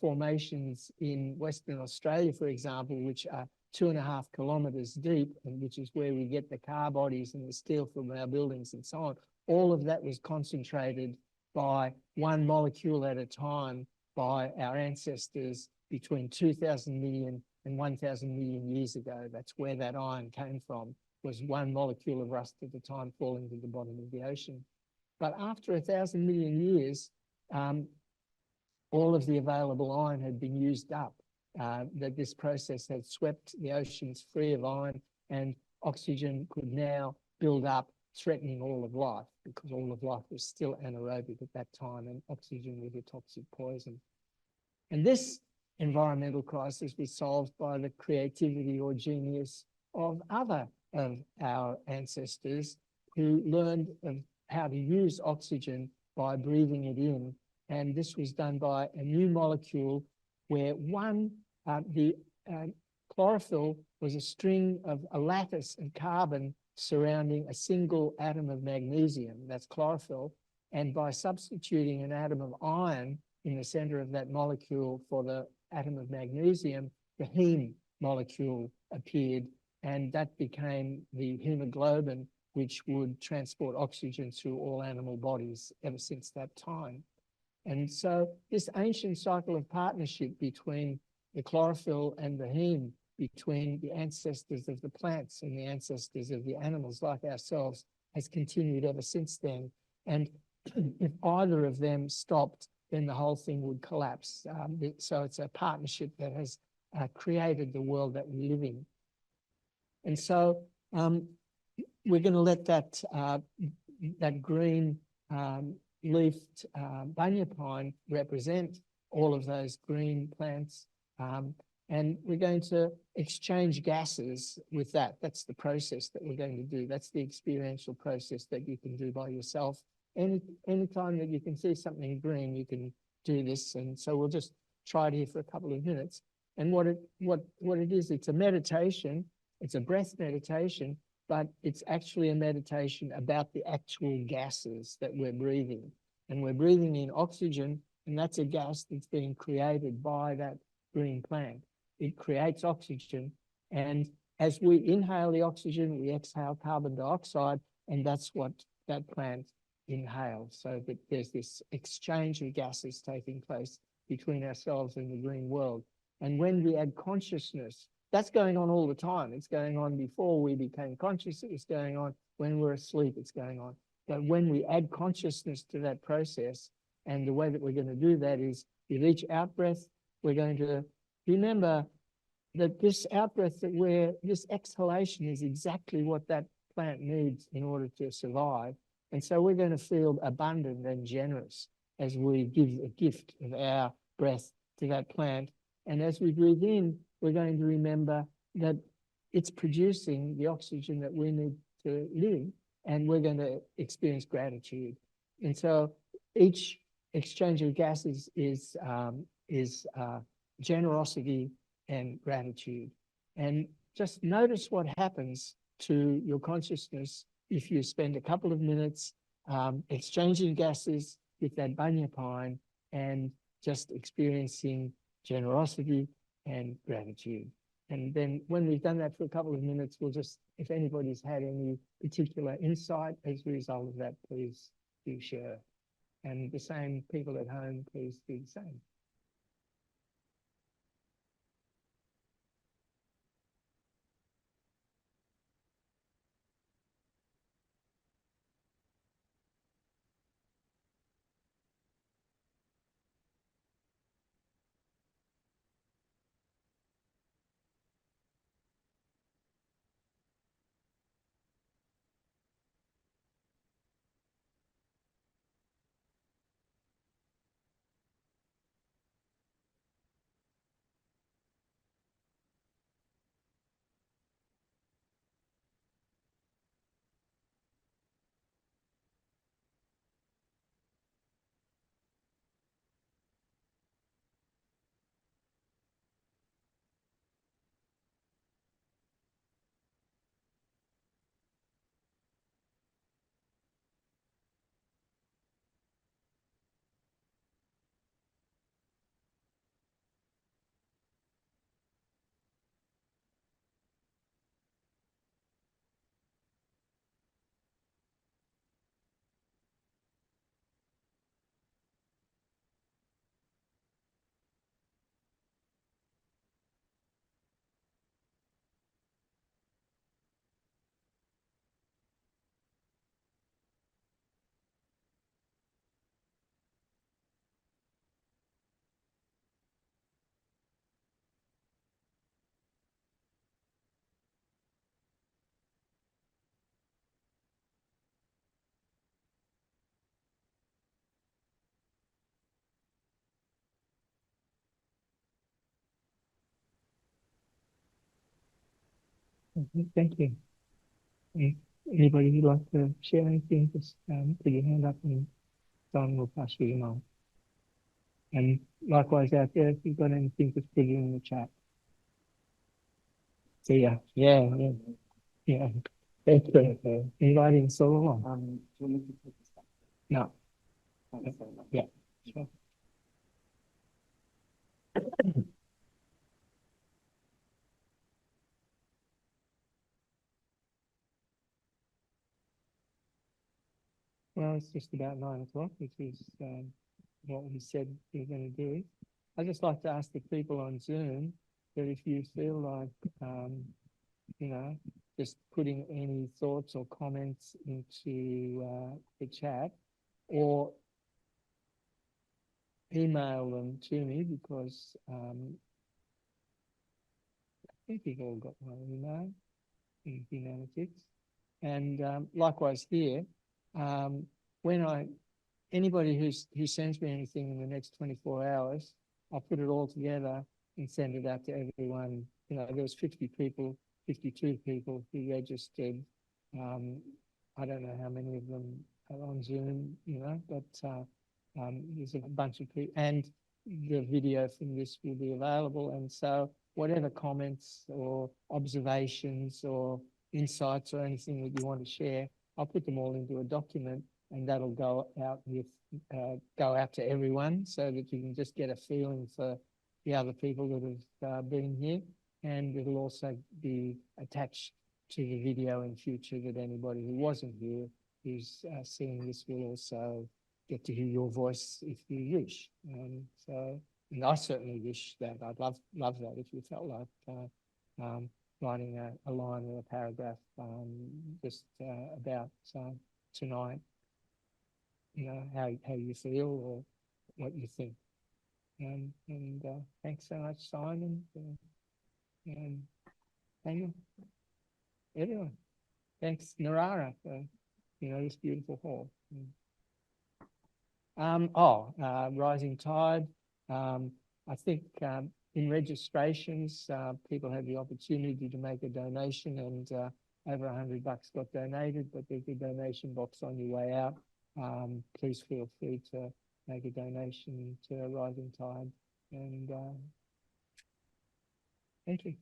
formations in Western Australia, for example, which are 2.5 kilometres deep, and which is where we get the car bodies and the steel from our buildings and so on, all of that was concentrated by one molecule at a time by our ancestors between 2,000 million and 1,000 million years ago. That's where that iron came from, was one molecule of rust at a time falling to the bottom of the ocean. But after 1,000 million years, all of the available iron had been used up, that this process had swept the oceans free of iron, and oxygen could now build up, threatening all of life, because all of life was still anaerobic at that time, and oxygen was a toxic poison. And this environmental crisis was solved by the creativity or genius of other of our ancestors, who learned of how to use oxygen by breathing it in. And this was done by a new molecule where the chlorophyll was a string of a lattice of carbon surrounding a single atom of magnesium, that's chlorophyll. And by substituting an atom of iron in the center of that molecule for the atom of magnesium, the heme molecule appeared, and that became the hemoglobin, which would transport oxygen through all animal bodies ever since that time. And so this ancient cycle of partnership between the chlorophyll and the heme, between the ancestors of the plants and the ancestors of the animals like ourselves, has continued ever since then. And if either of them stopped, then the whole thing would collapse. So it's a partnership that has created the world that we live in. And so we're going to let that green leafed bunya pine represent all of those green plants. And we're going to exchange gases with that. That's the process that we're going to do. That's the experiential process that you can do by yourself. Any time that you can see something green, you can do this. And so we'll just try it here for a couple of minutes. And what it is, it's a meditation. It's a breath meditation, but it's actually a meditation about the actual gases that we're breathing. And we're breathing in oxygen, and that's a gas that's being created by that green plant. It creates oxygen, and as we inhale the oxygen, we exhale carbon dioxide, and that's what that plant inhales. So that there's this exchange of gases taking place between ourselves and the green world. And when we add consciousness, that's going on all the time. It's going on before we became conscious. It was going on when we're asleep. It's going on. But when we add consciousness to that process, and the way that we're going to do that is with each out-breath, we're going to remember that this out-breath this exhalation is exactly what that plant needs in order to survive. And so we're going to feel abundant and generous as we give a gift of our breath to that plant. And as we breathe in, we're going to remember that it's producing the oxygen that we need to live, and we're going to experience gratitude. And so each exchange of gases is generosity and gratitude. And just notice what happens to your consciousness if you spend a couple of minutes exchanging gases with that bunya pine and just experiencing generosity and gratitude. And then when we've done that for a couple of minutes, we'll just, if anybody's had any particular insight as a result of that, please do share. And the same people at home, please do the same. Thank you. Anybody who'd like to share anything, just put your hand up and Don will pass you them on. And likewise out there, if you've got anything, just put it in the chat. See ya. Yeah, yeah, yeah. Thanks for inviting us all along.
Do you want me to take this back?
No,
Thanks very much.
yeah, sure. Well, it's just about 9 o'clock, which is what we said we were going to do. I'd just like to ask the people on Zoom that if you feel like, you know, just putting any thoughts or comments into the chat or email them to me because I think you've all got my email in Humanities. And likewise here, when anybody who sends me anything in the next 24 hours, I'll put it all together and send it out to everyone. You know, there was 50 people, 52 people who registered. I don't know how many of them are on Zoom, you know, but there's a bunch of people, and the video from this will be available. And so whatever comments or observations or insights or anything that you want to share, I'll put them all into a document, and that'll go out to everyone so that you can just get a feeling for the other people that have been here. And it'll also be attached to the video in future that anybody who wasn't here who's seeing this will also get to hear your voice if you wish. So, and I certainly wish that. I'd love that if you felt like writing a line or a paragraph just about tonight, you know, how you feel or what you think. And thanks so much, Simon, and Daniel, everyone. Thanks, Narara, for, you know, this beautiful hall. Rising tide. I think in registrations, people had the opportunity to make a donation, and over $100 got donated, but there's a donation box on your way out. Please feel free to make a donation to Rising Tide, and thank you.